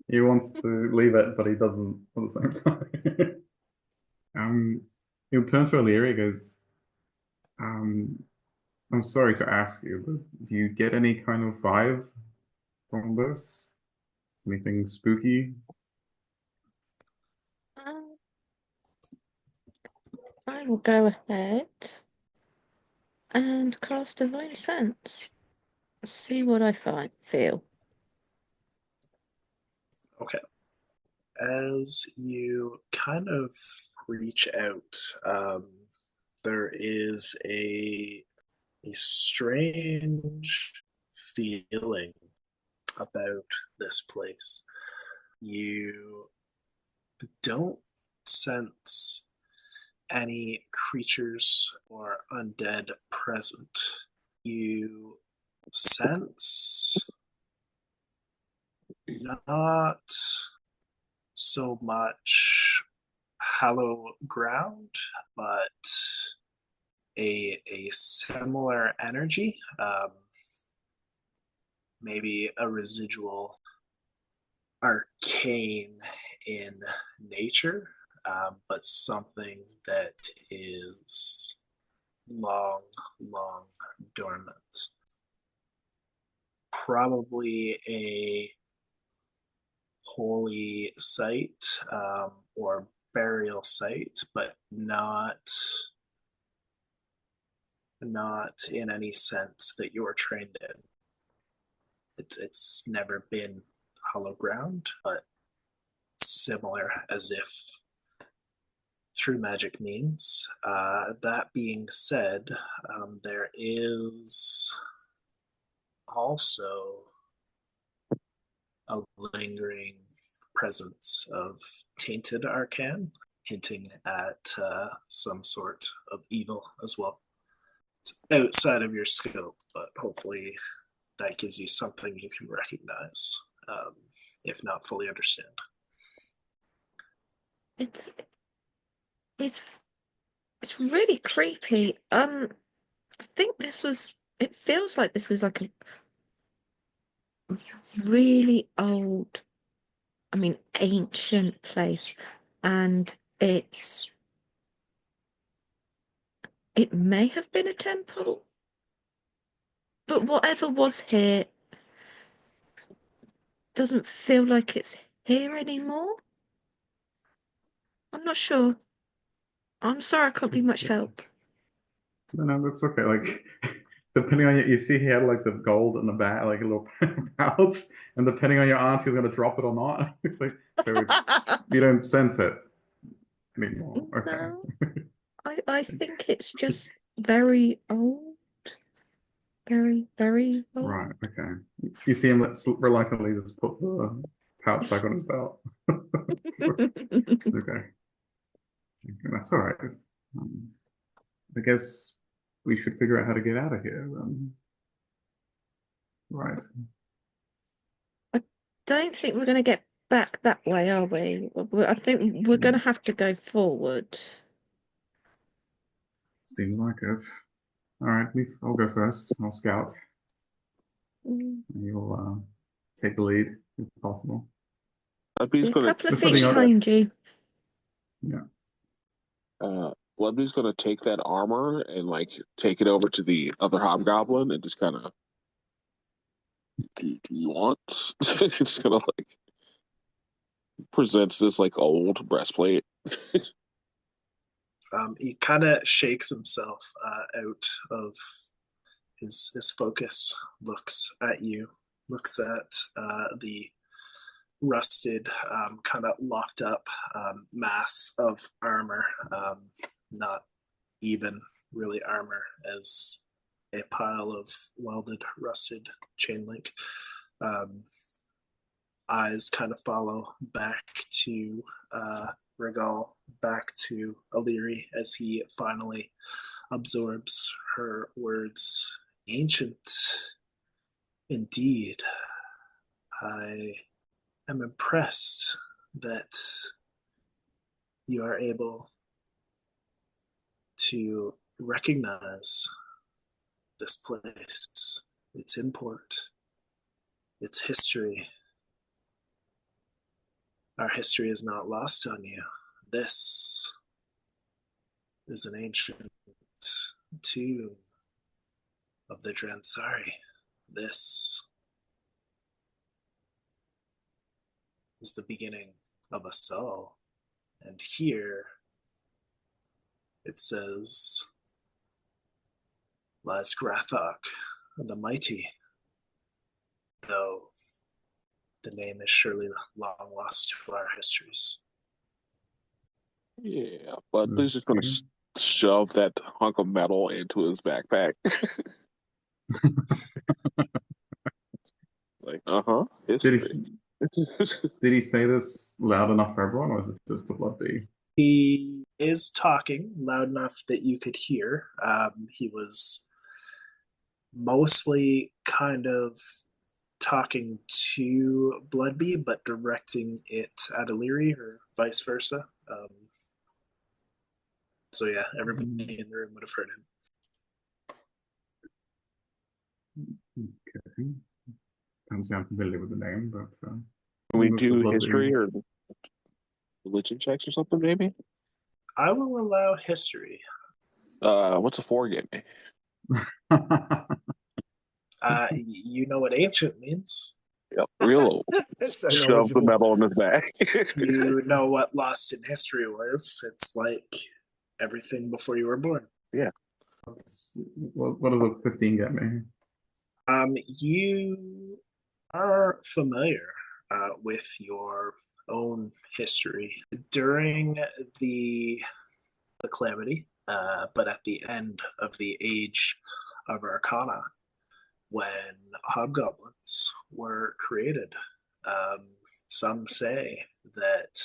F: He wants to leave it, but he doesn't at the same time. He'll turn to O'Leary and goes, I'm sorry to ask you, but do you get any kind of vibe from this? Anything spooky?
C: will go ahead and cast Divine Sense. See what I feel.
B: Okay. As you kind of reach out, there is a strange feeling about this place. You don't sense any creatures or undead present. You sense not so much hollow ground, but a similar energy, maybe a residual arcane in nature, but something that is long, long dormant. Probably a holy site, or burial site, but not in any sense that you're trained in. It's never been hollow ground, but similar, as if through magic means. That being said, there is also a lingering presence of tainted arcane, hinting at some sort of evil as well. It's outside of your scope, but hopefully that gives you something you can recognize, if not fully understand.
C: It's it's really creepy. I think it feels like this is like a really old, I mean ancient place, and it may have been a temple, but whatever was here doesn't feel like it's here anymore. I'm not sure. I'm sorry I can't be much help.
F: No, that's okay. Like, depending on you see he had like the gold in the bag, like a little pouch, and depending on your aunt, he's gonna drop it or not. It's like, so you don't sense it anymore. Okay.
C: No, I think it's just very old. Very, very old.
F: Right. Okay. You see him reluctantly just put the pouch back on his belt. Okay. That's all right. Um, I guess we should figure out how to get out of here. Right.
C: I don't think we're going to get back that way, are we? I think we're going to have to go forward.
F: Seems like it. All right, I'll go first. I'll scout.
C: Mm.
F: You'll take the lead if possible.
A: Ludwig's
C: A
A: gonna
C: couple of
F: just
C: feet
F: letting you know.
C: behind you.
F: Yeah.
A: Ludwig's gonna take that armor and like take it over to the other hobgoblin and just kind of, do you want? It's gonna like presents this like old breastplate.
B: He kind of shakes himself out of his focus, looks at you, looks at the rusted, kind of locked up mass of armor, not even really armor, as a pile of welded, rusted chain link. Eyes kind of follow back to Regal, back to Illyri as he finally absorbs her words. Ancient indeed. I am impressed that you are able to recognize this place, its import, its history. Our history is not lost on you. This is an ancient tomb of the Dransari. This is the beginning of us all. And here It says, lies Grathok, the mighty, though the name is surely long lost to our histories.
A: Yeah, but he's just going to shove that hunk of metal into his backpack. Like, history.
F: Did he say this loud enough for everyone, or was it just a blood bee?
B: He is talking loud enough that you could hear. He was mostly kind of talking to Bloodbee, but directing it at Illyri or vice versa. So yeah, everybody in the room would have heard him.
F: Okay. Can't say I'm familiar with the name, but
A: Can we
F: looks a
A: do
F: blood
A: history
F: bee.
A: or religion checks or something, maybe?
B: I will allow history.
A: What's a 4 give me?
B: You know what ancient means.
A: Yep, real old.
D: So
A: Shove the
D: knowledgeable.
A: metal in his back.
B: You know what lost in history was. It's like everything before you were born.
A: Yeah.
F: What does a 15 get me?
B: You are familiar with your own history during the calamity, but at the end of the Age of Arcana, when hobgoblins were created. Some say that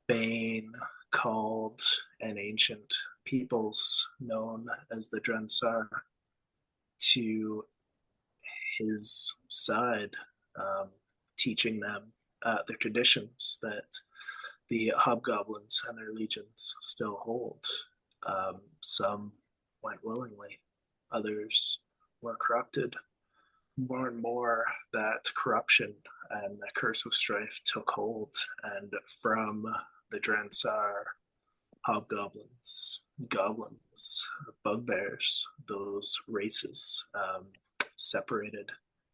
B: Bane called an ancient peoples known as the Drensar to his side, teaching them their traditions that the hobgoblins and their legions still hold. Some went willingly, others were corrupted. More and more, that corruption and the curse of strife took hold, and from the Dransar, hobgoblins, goblins, bugbears, those races separated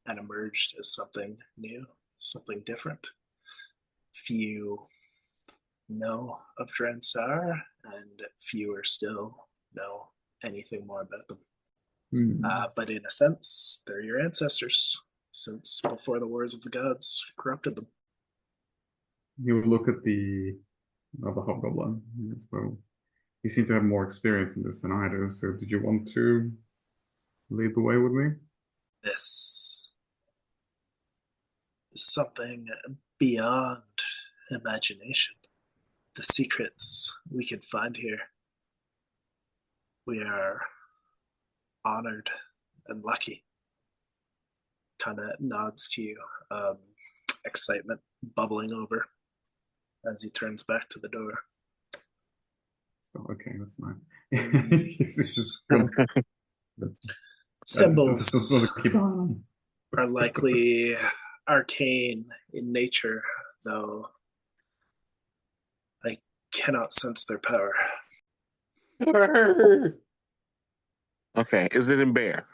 B: and emerged as something new, something different. Few know of Dransar, and fewer still know anything more about them. But in a sense, they're your ancestors, since before the Wars of the Gods corrupted them.
F: You look at the other hobgoblin. Well, you seem to have more experience in this than I do. So, did you want to lead the way with me?
B: This is something beyond imagination. The secrets we can find here. We are honored and lucky. Kind of nods to you, excitement bubbling over as he turns back to the door.
F: So, okay, that's nice.
B: Symbols are likely arcane in nature, though I cannot sense their power.
A: Okay, is it in bear?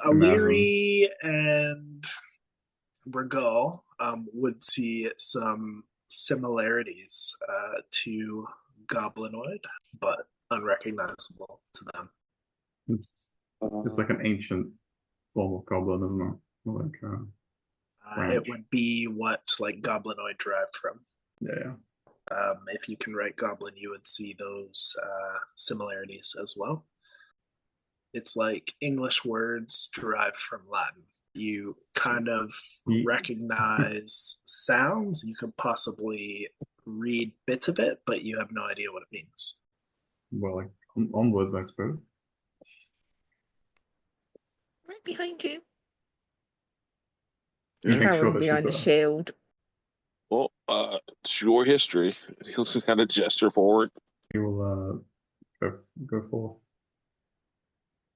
B: Illyri and Regal would see some similarities to Goblinoid, but unrecognizable to them.
F: It's like an ancient form of goblin, isn't it? Like
B: it would be what like Goblinoid derived from.
F: Yeah.
B: If you can write Goblin, you would see those similarities as well. It's like English words derived from Latin. You kind of recognize sounds. You can possibly read bits of it, but you have no idea what it means.
F: Well, like onwards, I suppose.
C: Right behind you.
F: Make sure that
C: behind the shield.
A: Well, it's your history. He'll just kind of gesture forward.
F: He will go forth.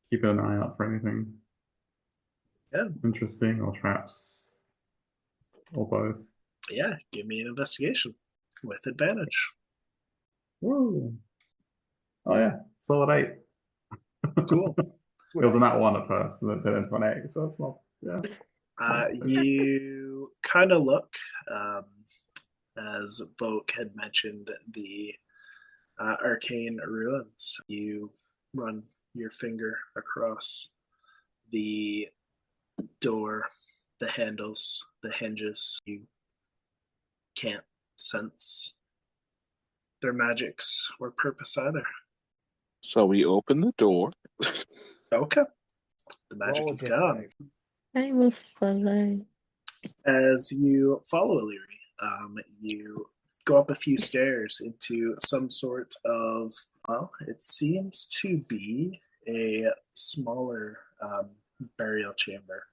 F: Keep an eye out for anything interesting or traps or both.
B: Yeah, give me an investigation with advantage.
F: Woo! Oh yeah, solid 8.
B: Cool.
F: It was a nat 1 at first, and then turned into an 8, so it's not. Yeah.
B: You kind of look. as Volk had mentioned, the arcane ruins. You run your finger across the door, the handles, the hinges. You can't sense their magics or purpose either.
A: So we open the door.
B: Okay. The magic
D: Roll
B: is
D: a death
B: gone.
D: save.
C: I will follow.
B: As you follow Illyri, you go up a few stairs into some sort of, well, it seems to be a smaller burial chamber.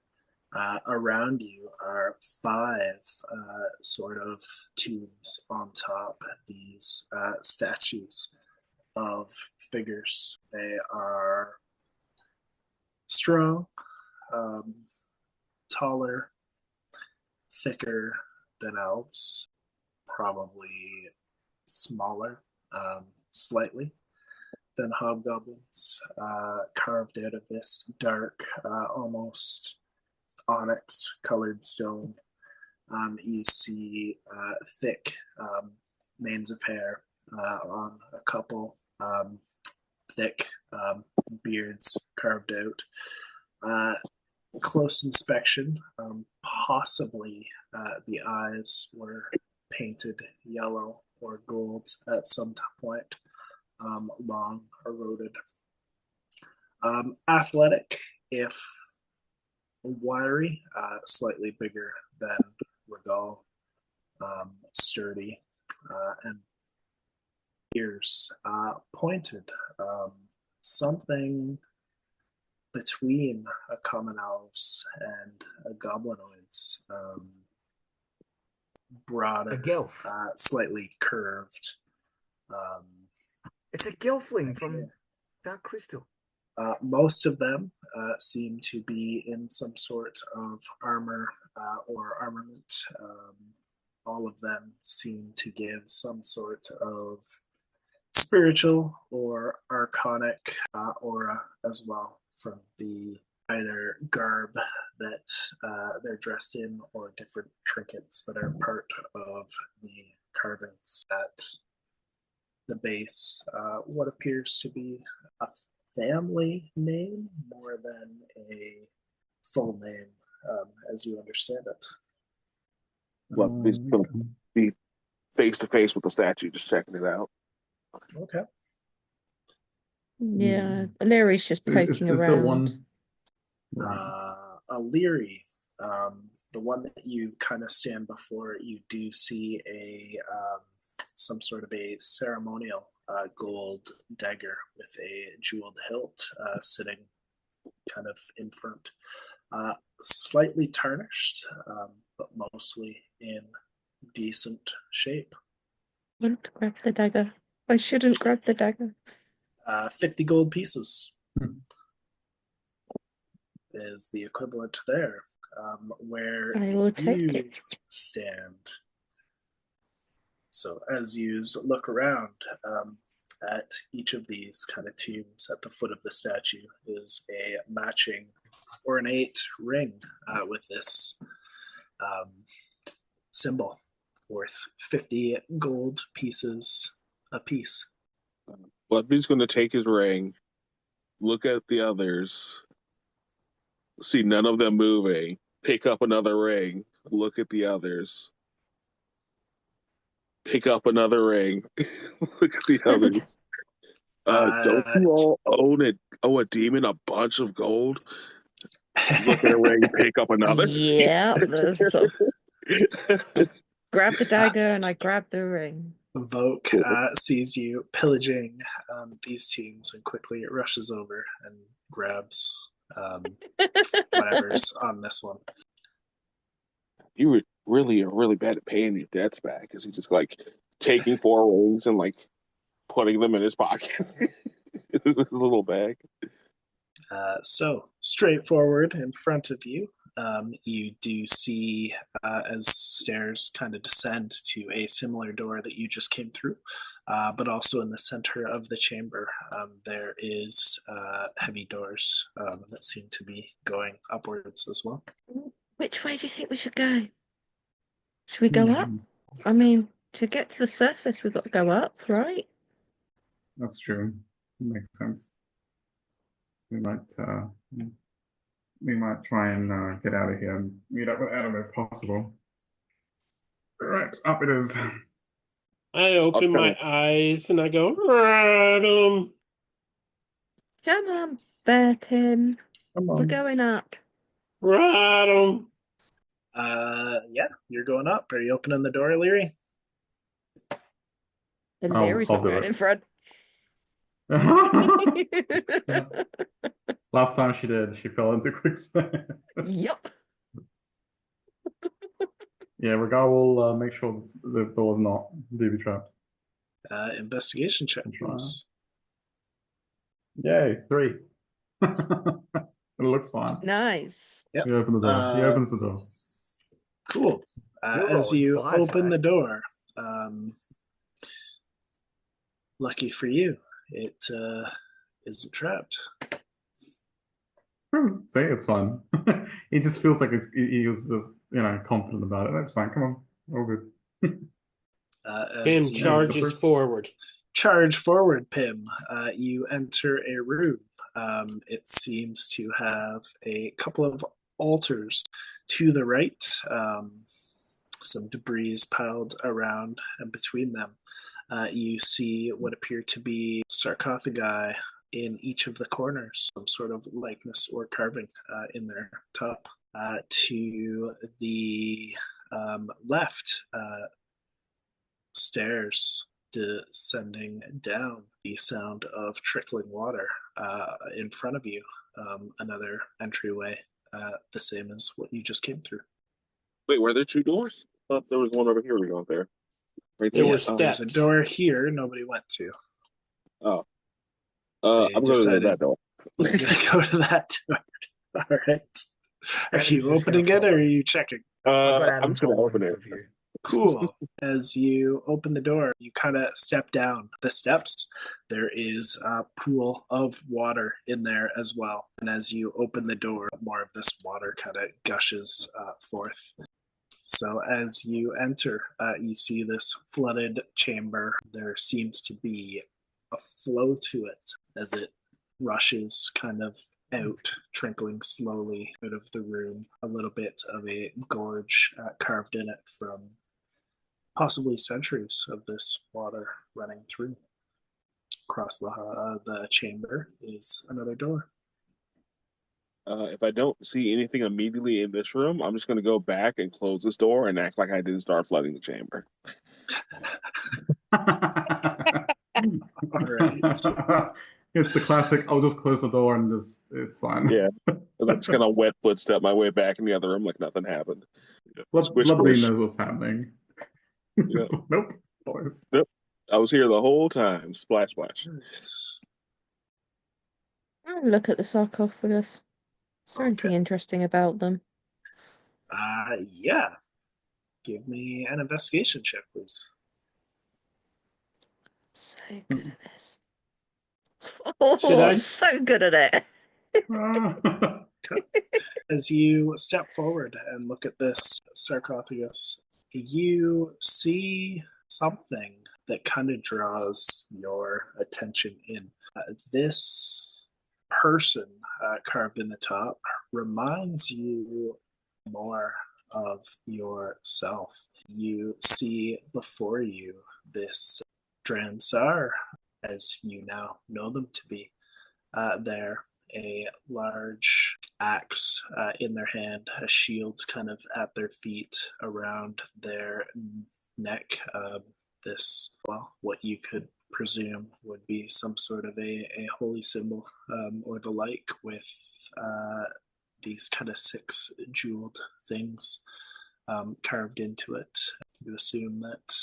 B: Around you are 5 sort of tombs on top, these statues of figures. They are strong, taller, thicker than elves, probably smaller, slightly, than hobgoblins, carved out of this dark, almost onyx colored stone. You see thick manes of hair on a couple, thick beards carved out. Close inspection, possibly the eyes were painted yellow or gold at some point, long eroded. Athletic, if wiry, slightly bigger than Regal, sturdy, and ears pointed. Something between a common elves and a goblinoids. Broader,
D: A Gelf.
B: slightly curved.
D: It's a Gelfling from Dark Crystal.
B: Most of them seem to be in some sort of armor or armament. All of them seem to give some sort of spiritual or archonic aura as well from the either garb that they're dressed in or different trinkets that are part of the carvings at the base. What appears to be a family name more than a full name, as you understand it.
A: Well, he's going to be face to face with the statue, just checking it out.
B: Okay.
C: Yeah, Larry's just
F: So
C: poking
F: is
C: around.
F: there one?
B: Illyri, the one that you kind of stand before, you do see a some sort of a ceremonial gold dagger with a jeweled hilt sitting kind of in front. Slightly tarnished, but mostly in decent shape.
C: I want to grab the dagger. I shouldn't grab the dagger.
B: 50 gold pieces
F: Hmm.
B: is the equivalent there. Where
C: I will take
B: you
C: it.
B: stand. So as you look around at each of these kind of tombs at the foot of the statue is a matching ornate ring with this symbol worth 50 gold pieces a piece.
A: Well, he's going to take his ring, look at the others, see none of them moving, pick up another ring, look at the others, pick up another ring, look at the others. Don't you all owe a demon a bunch of gold? Look at a ring, pick up another.
C: Yeah, grab the dagger and I grab the ring.
B: Volk sees you pillaging these teams and quickly it rushes over and grabs whatever's on this one.
A: You were really bad at paying your debts back because he's just like taking 4 rings and like putting them in his pocket. His little bag.
B: So straightforward in front of you, you do see as stairs kind of descend to a similar door that you just came through, but also in the center of the chamber there is heavy doors that seem to be going upwards as well.
C: Which way do you think we should go? Should we go up I mean, to get to the surface, we've got to go up, right?
F: That's true. Makes sense. We might try and get out of here and meet up with Adam if possible. All right, up it is.
E: I open my eyes and I go, Adam.
C: Come on, Bear Pim.
F: Come
C: We're
F: on.
C: going up.
E: Adam.
B: Yeah, you're going up. Are you opening the door, Leary?
C: And
F: I'll
C: Leary's not
F: do
C: going
F: it.
C: in front.
F: Last time she did, she fell into quicksand.
C: Yup.
F: Yeah, Regal will make sure the door's not booby trapped.
B: Investigation check, please.
F: Yay, 3. It looks fine.
C: Nice.
B: Yep.
F: You open the door. He opens the door.
B: Cool.
D: You're
B: As
D: rolling
B: you
D: fire
B: open the
D: tonight.
B: door, lucky for you, it isn't trapped.
F: Say it's fun. He just feels like he was just confident about it. That's fine. Come on, all good.
E: Pim
B: As you
E: charges forward.
B: charge forward, Pim, you enter a room. It seems to have a couple of altars to the right. Some debris is piled around and between them. You see what appear to be sarcophagi in each of the corners, some sort of likeness or carving in their top. To the left, stairs descending down, the sound of trickling water in front of you, another entryway, the same as what you just came through.
A: Wait, were there 2 doors? I thought there was one over here. We go there. Right
E: There
A: there.
E: were
B: Yes, there's a
E: steps.
B: door here nobody went to.
A: Oh.
B: They
A: I'm going to
B: decided-
A: that door.
B: You're gonna go to that door. All right. Are
D: Adam's
B: you
D: just gonna
B: opening it or
D: follow.
B: are you checking?
D: I've got
A: I'm
D: Adam
A: just going to
D: following
A: open it.
D: for view.
B: Cool. As you open the door, you kind of step down the steps. There is a pool of water in there as well. And as you open the door, more of this water kind of gushes forth. So as you enter, you see this flooded chamber. There seems to be a flow to it as it rushes kind of out, trickling slowly out of the room. A little bit of a gorge carved in it from possibly centuries of this water running through. Across the chamber is another door.
A: If I don't see anything immediately in this room, I'm just going to go back and close this door and act like I didn't start flooding the chamber.
B: All right.
F: It's the classic, I'll just close the door and it's fine.
A: Yeah. I'm just going to wet footstep my way back in the other room like nothing happened. Squish,
F: Bloodbean
A: squish.
F: knows what's happening.
A: Yeah.
F: Nope. Boys.
A: I was here the whole time. Splash, splash.
C: I'll look at the sarcophagus. Is there anything interesting about them?
B: Yeah. Give me an investigation check, please.
C: So good at this. Oh,
E: Should I-
C: I'm so good at it.
B: As you step forward and look at this sarcophagus, you see something that kind of draws your attention in. This person carved in the top reminds you more of yourself. You see before you this Dransar, as you now know them to be. There, a large axe in their hand, a shield kind of at their feet, around their neck. This, well, what you could presume would be some sort of a holy symbol or the like, with these kind of 6 jeweled things carved into it. You assume that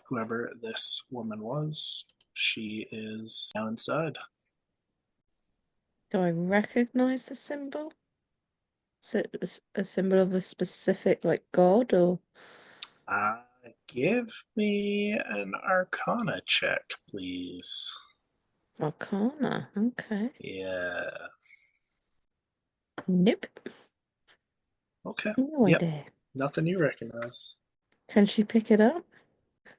B: whoever this woman was, she is now inside.
C: Do I recognize the symbol? Is it a symbol of a specific, like, god, or?
B: Give me an Arcana check, please.
C: Arcana, okay.
B: Yeah.
C: Nope.
B: Okay.
C: No
B: Yep.
C: idea.
B: Nothing you recognize.
C: Can she pick it up?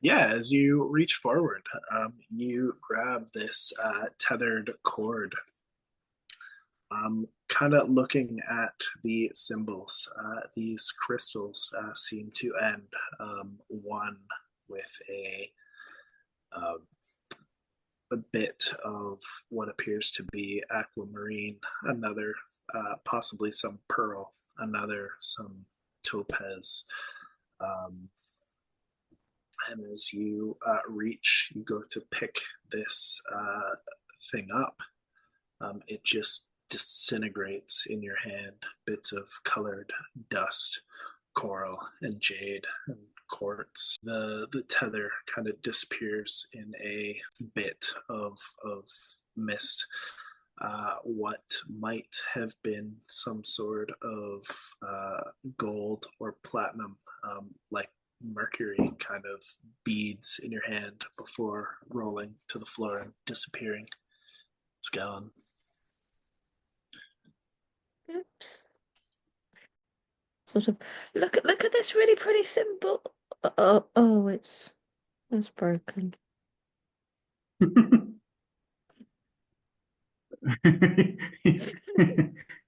B: Yeah, as you reach forward, you grab this tethered cord. Kind of looking at the symbols, these crystals seem to end, one with um, a bit of what appears to be aquamarine, another possibly some pearl, another some topaz. Um, and as you reach, you go to pick this thing up. It just disintegrates in your hand. Bits of colored dust, coral, and jade, and quartz. The tether kind of disappears in a bit of mist. What might have been some sort of gold or platinum, like mercury, kind of beads in your hand before rolling to the floor and disappearing. It's gone.
C: Oops. Sort of look at this really pretty symbol. Oh, it's broken.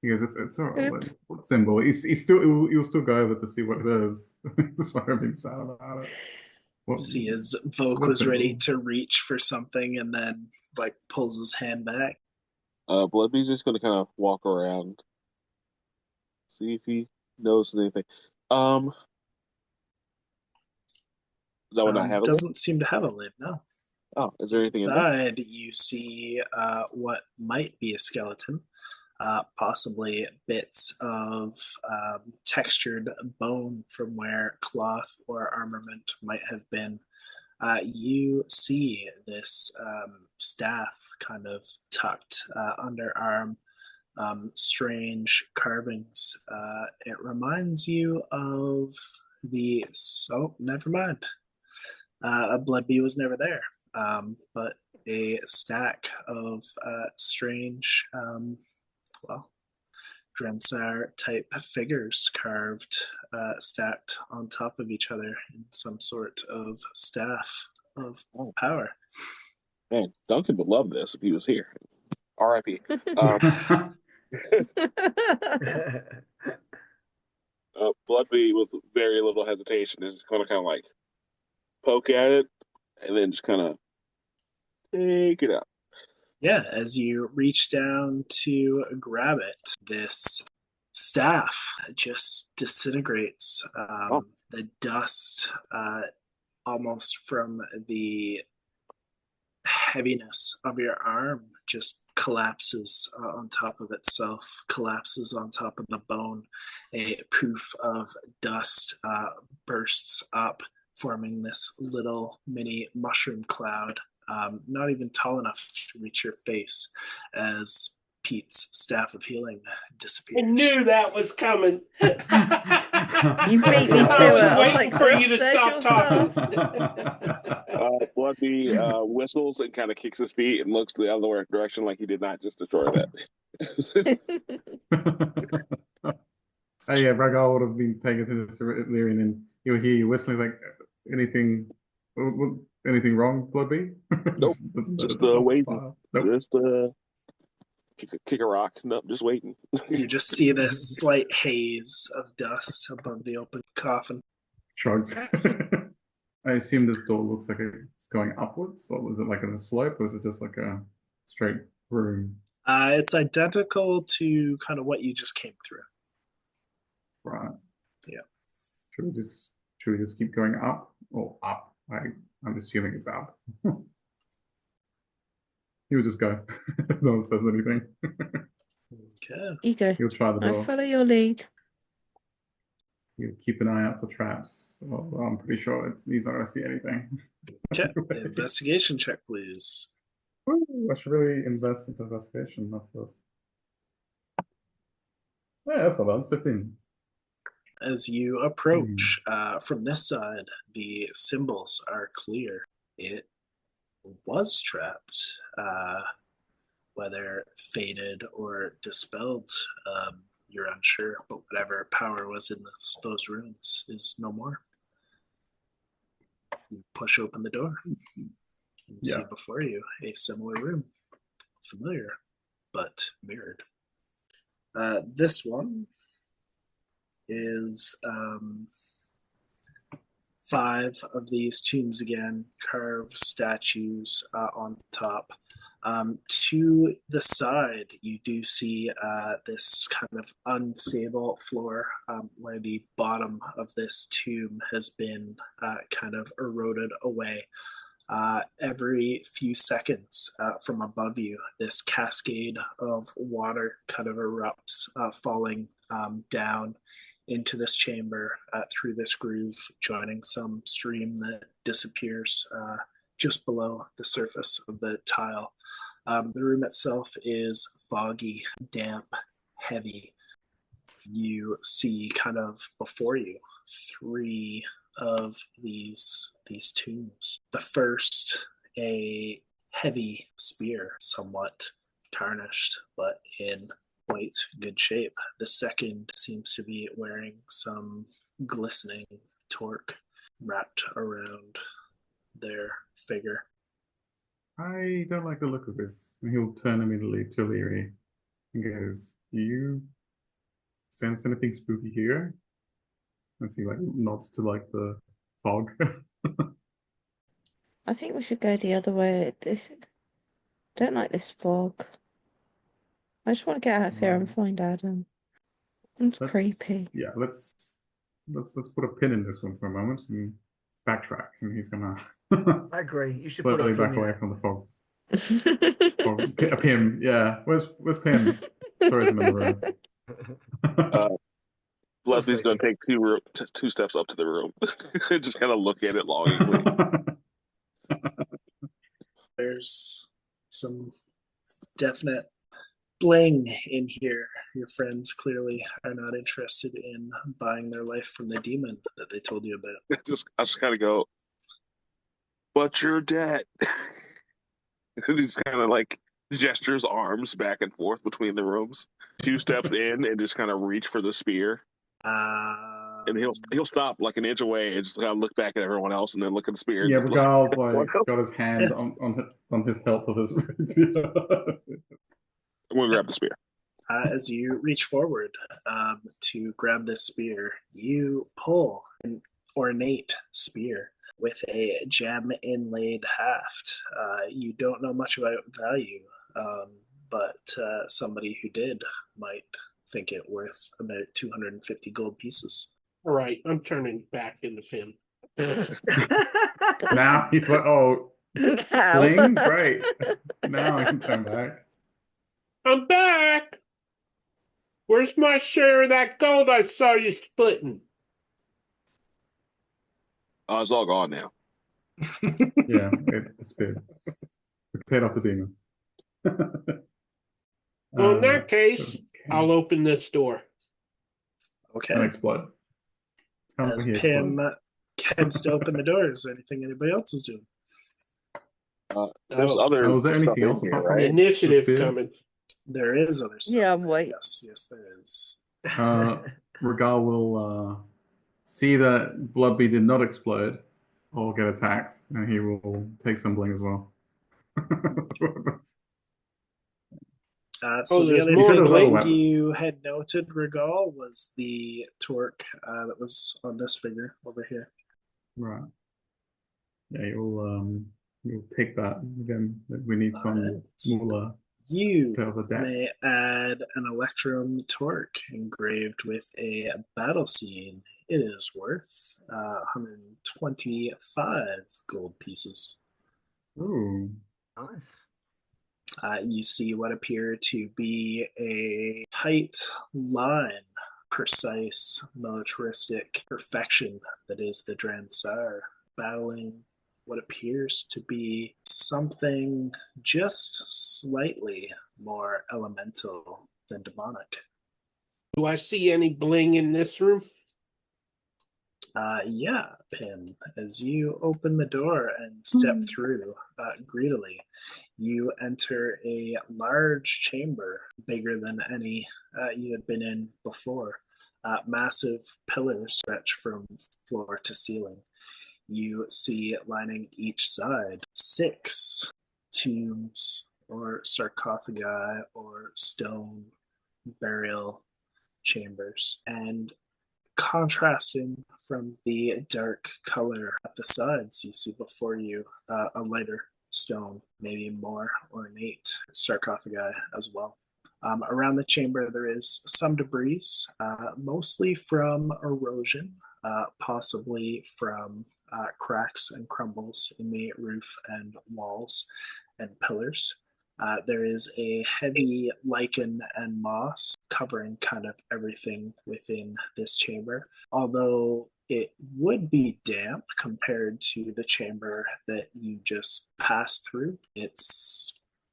F: He goes, it's all right. What symbol? He'll still go over to see what it is. That's why I've been sad about it.
B: See, as Volk was ready to reach for something and then like pulls his hand back.
A: Bloodbee's just gonna kind of walk around, see if he knows anything. Is that what I have?
B: Doesn't seem to have a lid, no.
A: Oh, is there anything
B: inside? You see what might be a skeleton, possibly bits of textured bone from where cloth or armament might have been. You see this staff kind of tucked underarm, strange carvings. It reminds you of the. Oh, never mind. A Bloodbee was never there, but a stack of strange, well, Drensar type figures carved, stacked on top of each other in some sort of staff of power.
A: Man, Duncan would love this if he was here. R.I.P. Bloodbee with very little hesitation is going to kind of like poke at it and then just kind of take it out.
B: Yeah, as you reach down to grab it, this staff just disintegrates. The dust, almost from the heaviness of your arm, just collapses on top of itself, collapses on top of the bone. A poof of dust bursts up, forming this little mini mushroom cloud, not even tall enough to reach your face, as Pete's staff of healing disappears.
E: I knew that was coming.
C: You beat me to
E: I
C: it.
E: was
C: I was
E: waiting
C: like,
E: for you to
C: "Oops, there's
E: stop
C: your
E: talking.
A: Bloodbee whistles and kind of kicks his feet and looks the other direction like he did not just destroy that.
F: Oh yeah, Ragal would have been paying attention to Lyrian, and he'll hear you whistling. He's like, anything wrong, Bloodbee?
A: Nope. Just waiting.
F: Nope.
A: Just kick a rock. Nope, just waiting.
B: You just see this slight haze of dust above the open coffin.
F: Shrugs. I assume this door looks like it's going upwards, or was it like on a slope, or is it just like a straight room?
B: It's identical to kind of what you just came through.
F: Right.
B: Yeah.
F: Should we just keep going up or up? I'm assuming it's up. He would just go. No one says anything.
B: Okay.
C: You go.
F: He'll try the door.
C: I follow your lead.
F: You keep an eye out for traps. Well, I'm pretty sure he's not going to see anything.
B: Okay. Investigation check, please.
F: Ooh, I should really invest into investigation after this. Yeah, that's not bad. 15.
B: As you approach from this side, the symbols are clear. It was trapped, whether faded or dispelled, you're unsure, but whatever power was in those runes is no more. You push open the door and see before you a similar room. Familiar, but mirrored. This one is 5 of these tombs again, carved statues on top. To the side, you do see this kind of unstable floor where the bottom of this tomb has been kind of eroded away. Every few seconds from above you, this cascade of water kind of erupts, falling down into this chamber through this groove, joining some stream that disappears just below the surface of the tile. The room itself is foggy, damp, heavy. You see kind of before you 3 of these tombs. The first, a heavy spear, somewhat tarnished, but in quite good shape. The second seems to be wearing some glistening torque wrapped around their figure.
F: I don't like the look of this. And he'll turn immediately to Leary and goes, "Do you sense anything spooky here?" As he like nods to like the fog.
C: I think we should go the other way. Don't like this fog. I just want to get out of here and find Adam. It's creepy.
F: Yeah, let's put a pin in this one for a moment and backtrack. And he's gonna
D: I agree. You should put a
F: slowly
D: pin
F: back
D: in
F: away
D: it.
F: from the fog. A Pim, yeah. Where's Pim? Throws him in the room.
A: Lovely's going to take 2 steps up to the room, just kind of look at it longingly.
B: There's some definite bling in here. Your friends clearly are not interested in buying their life from the demon that they told you about.
A: I just kind of go, but you're dead. He just kind of like gestures arms back and forth between the rooms. 2 steps in and just kind of reach for the spear. And he'll stop like an inch away and just kind of look back at everyone else and then look at the spear.
F: Yeah,
A: and just
F: Regal's like got his hand on his hilt of his rapier.
A: I'm going to grab the spear.
B: As you reach forward to grab this spear, you pull an ornate spear with a gem inlaid haft. You don't know much about value, but somebody who did might think it worth about 250 gold pieces.
E: All right, I'm turning back into Pim.
F: Now he's like, oh,
C: Ow.
F: bling, great. Now I can turn back.
E: I'm back. Where's my share of that gold I saw you splitting?
A: It's all gone now.
F: Yeah, it disappeared. It paid off the demon.
E: Well, in that case, I'll open this door.
B: Okay.
F: And explode.
B: As Pim heads to open the door, is there anything anybody else is doing?
A: There's other
F: was there
A: stuff
F: anything
A: in
F: else
A: here,
F: apart from
A: right?
E: Initiative coming.
B: There is other stuff.
C: Yeah, I'm waiting.
B: Yes, there is.
F: Regal will see that Bloodby did not explode or get attacked, and he will take some bling as well.
B: So the
E: there's
B: other
E: more
B: thing
F: bling.
B: you had noted, Regal, was the torque that was on this figure over here.
F: Right. Yeah, you'll take that again. We need some more.
B: You
F: bit of a depth.
B: may add an electrum torque engraved with a battle scene. It is worth 125 gold pieces.
F: Ooh.
D: Nice.
B: You see what appear to be a tight line, precise, militaristic perfection that is the Dransar, battling what appears to be something just slightly more elemental than demonic.
E: Do I see any bling in this room?
B: Yeah, Pim. As you open the door and step through greedily, you enter a large chamber, bigger than any you had been in before. Massive pillars stretch from floor to ceiling. You see lining each side 6 tombs or sarcophagi or stone burial chambers. And contrasting from the dark color at the sides, you see before you a lighter stone, maybe more ornate sarcophagi as well. Around the chamber, there is some debris, mostly from erosion, possibly from cracks and crumbles in the roof and walls and pillars. There is a heavy lichen and moss covering kind of everything within this chamber, although it would be damp compared to the chamber that you just passed through. It's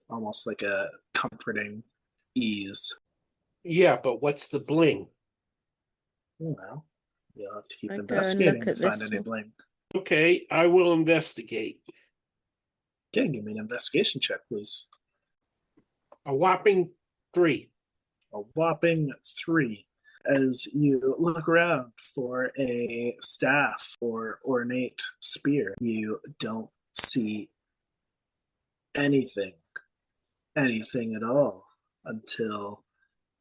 B: almost like a comforting ease.
E: Yeah, but what's the bling?
B: Well, you'll have to keep
C: I go and
B: investigating
C: look
B: to
C: at
B: find
C: this
B: any
C: one.
B: bling.
E: Okay, I will investigate.
B: Okay, give me an investigation check, please.
E: A whopping 3.
B: A whopping 3. As you look around for a staff or ornate spear, you don't see anything at all until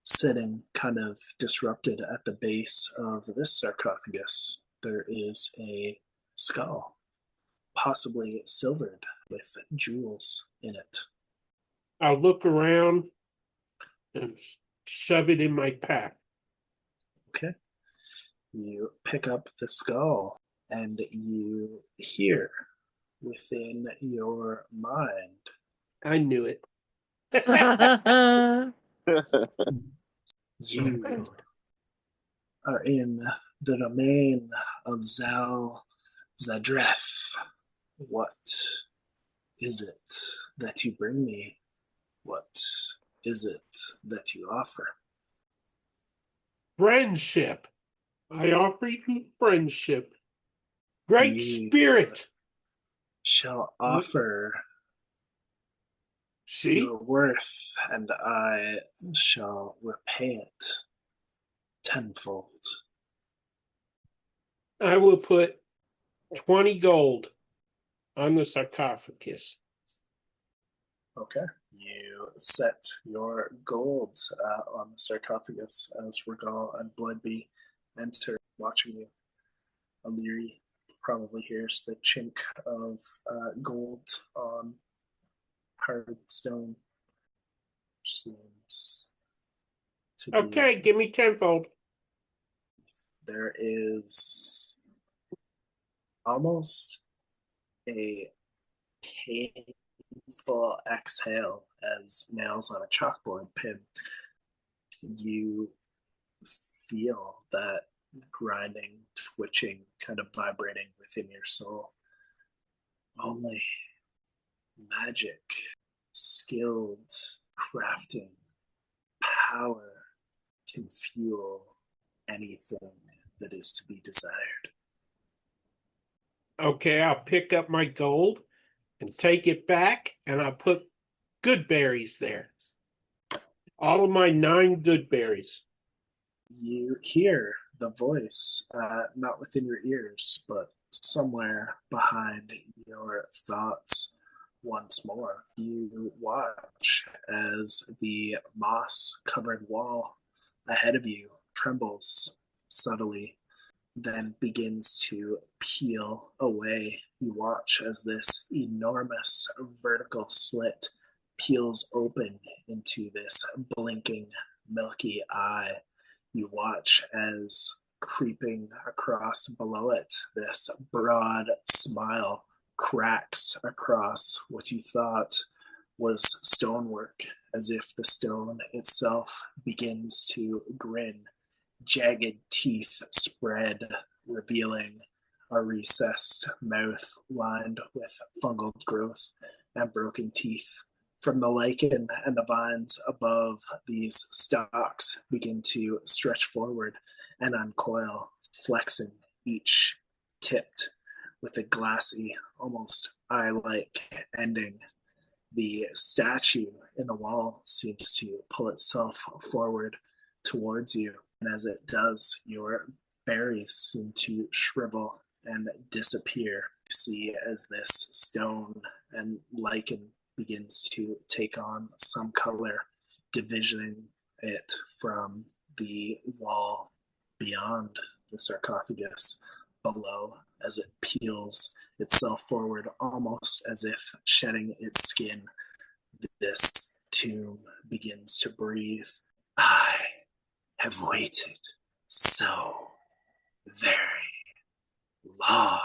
B: sitting kind of disrupted at the base of this sarcophagus. There is a skull, possibly silvered with jewels in it.
E: I'll look around and shove it in my pack.
B: Okay. You pick up the skull and you hear within your mind,
E: I knew it.
B: you are in the domain of Zal Zadref. What is it that you bring me? What is it that you offer?
E: Friendship. I offer you friendship. Great
B: You
E: spirit.
B: shall offer
E: See?
B: your worth, and I shall repay it tenfold.
E: I will put 20 gold on the sarcophagus.
B: Okay. You set your gold on the sarcophagus as Regal and Bloodbee enter, watching you. O'Leary probably hears the chink of gold on hard stone, which seems to be.
E: Okay, give me tenfold.
B: There is almost a painful exhale as nails on a chalkboard pin. You feel that grinding, twitching, kind of vibrating within your soul. Only magic, skilled crafting, power can fuel anything that is to be desired.
E: Okay, I'll pick up my gold and take it back, and I'll put good berries there. All of my 9 good berries.
B: You hear the voice, not within your ears, but somewhere behind your thoughts once more. You watch as the moss-covered wall ahead of you trembles subtly, then begins to peel away. You watch as this enormous vertical slit peels open into this blinking milky eye. You watch as creeping across below it, this broad smile cracks across what you thought was stonework, as if the stone itself begins to grin. Jagged teeth spread, revealing a recessed mouth lined with fungal growth and broken teeth. From the lichen and the vines above, these stalks begin to stretch forward and uncoil, flexing, each tipped with a glassy, almost eye-like ending. The statue in the wall seems to pull itself forward towards you, and as it does, your berries seem to shrivel and disappear. You see as this stone and lichen begins to take on some color, divisioning it from the wall beyond the sarcophagus below as it peels itself forward, almost as if shedding its skin. This tomb begins to breathe. I have waited so very long.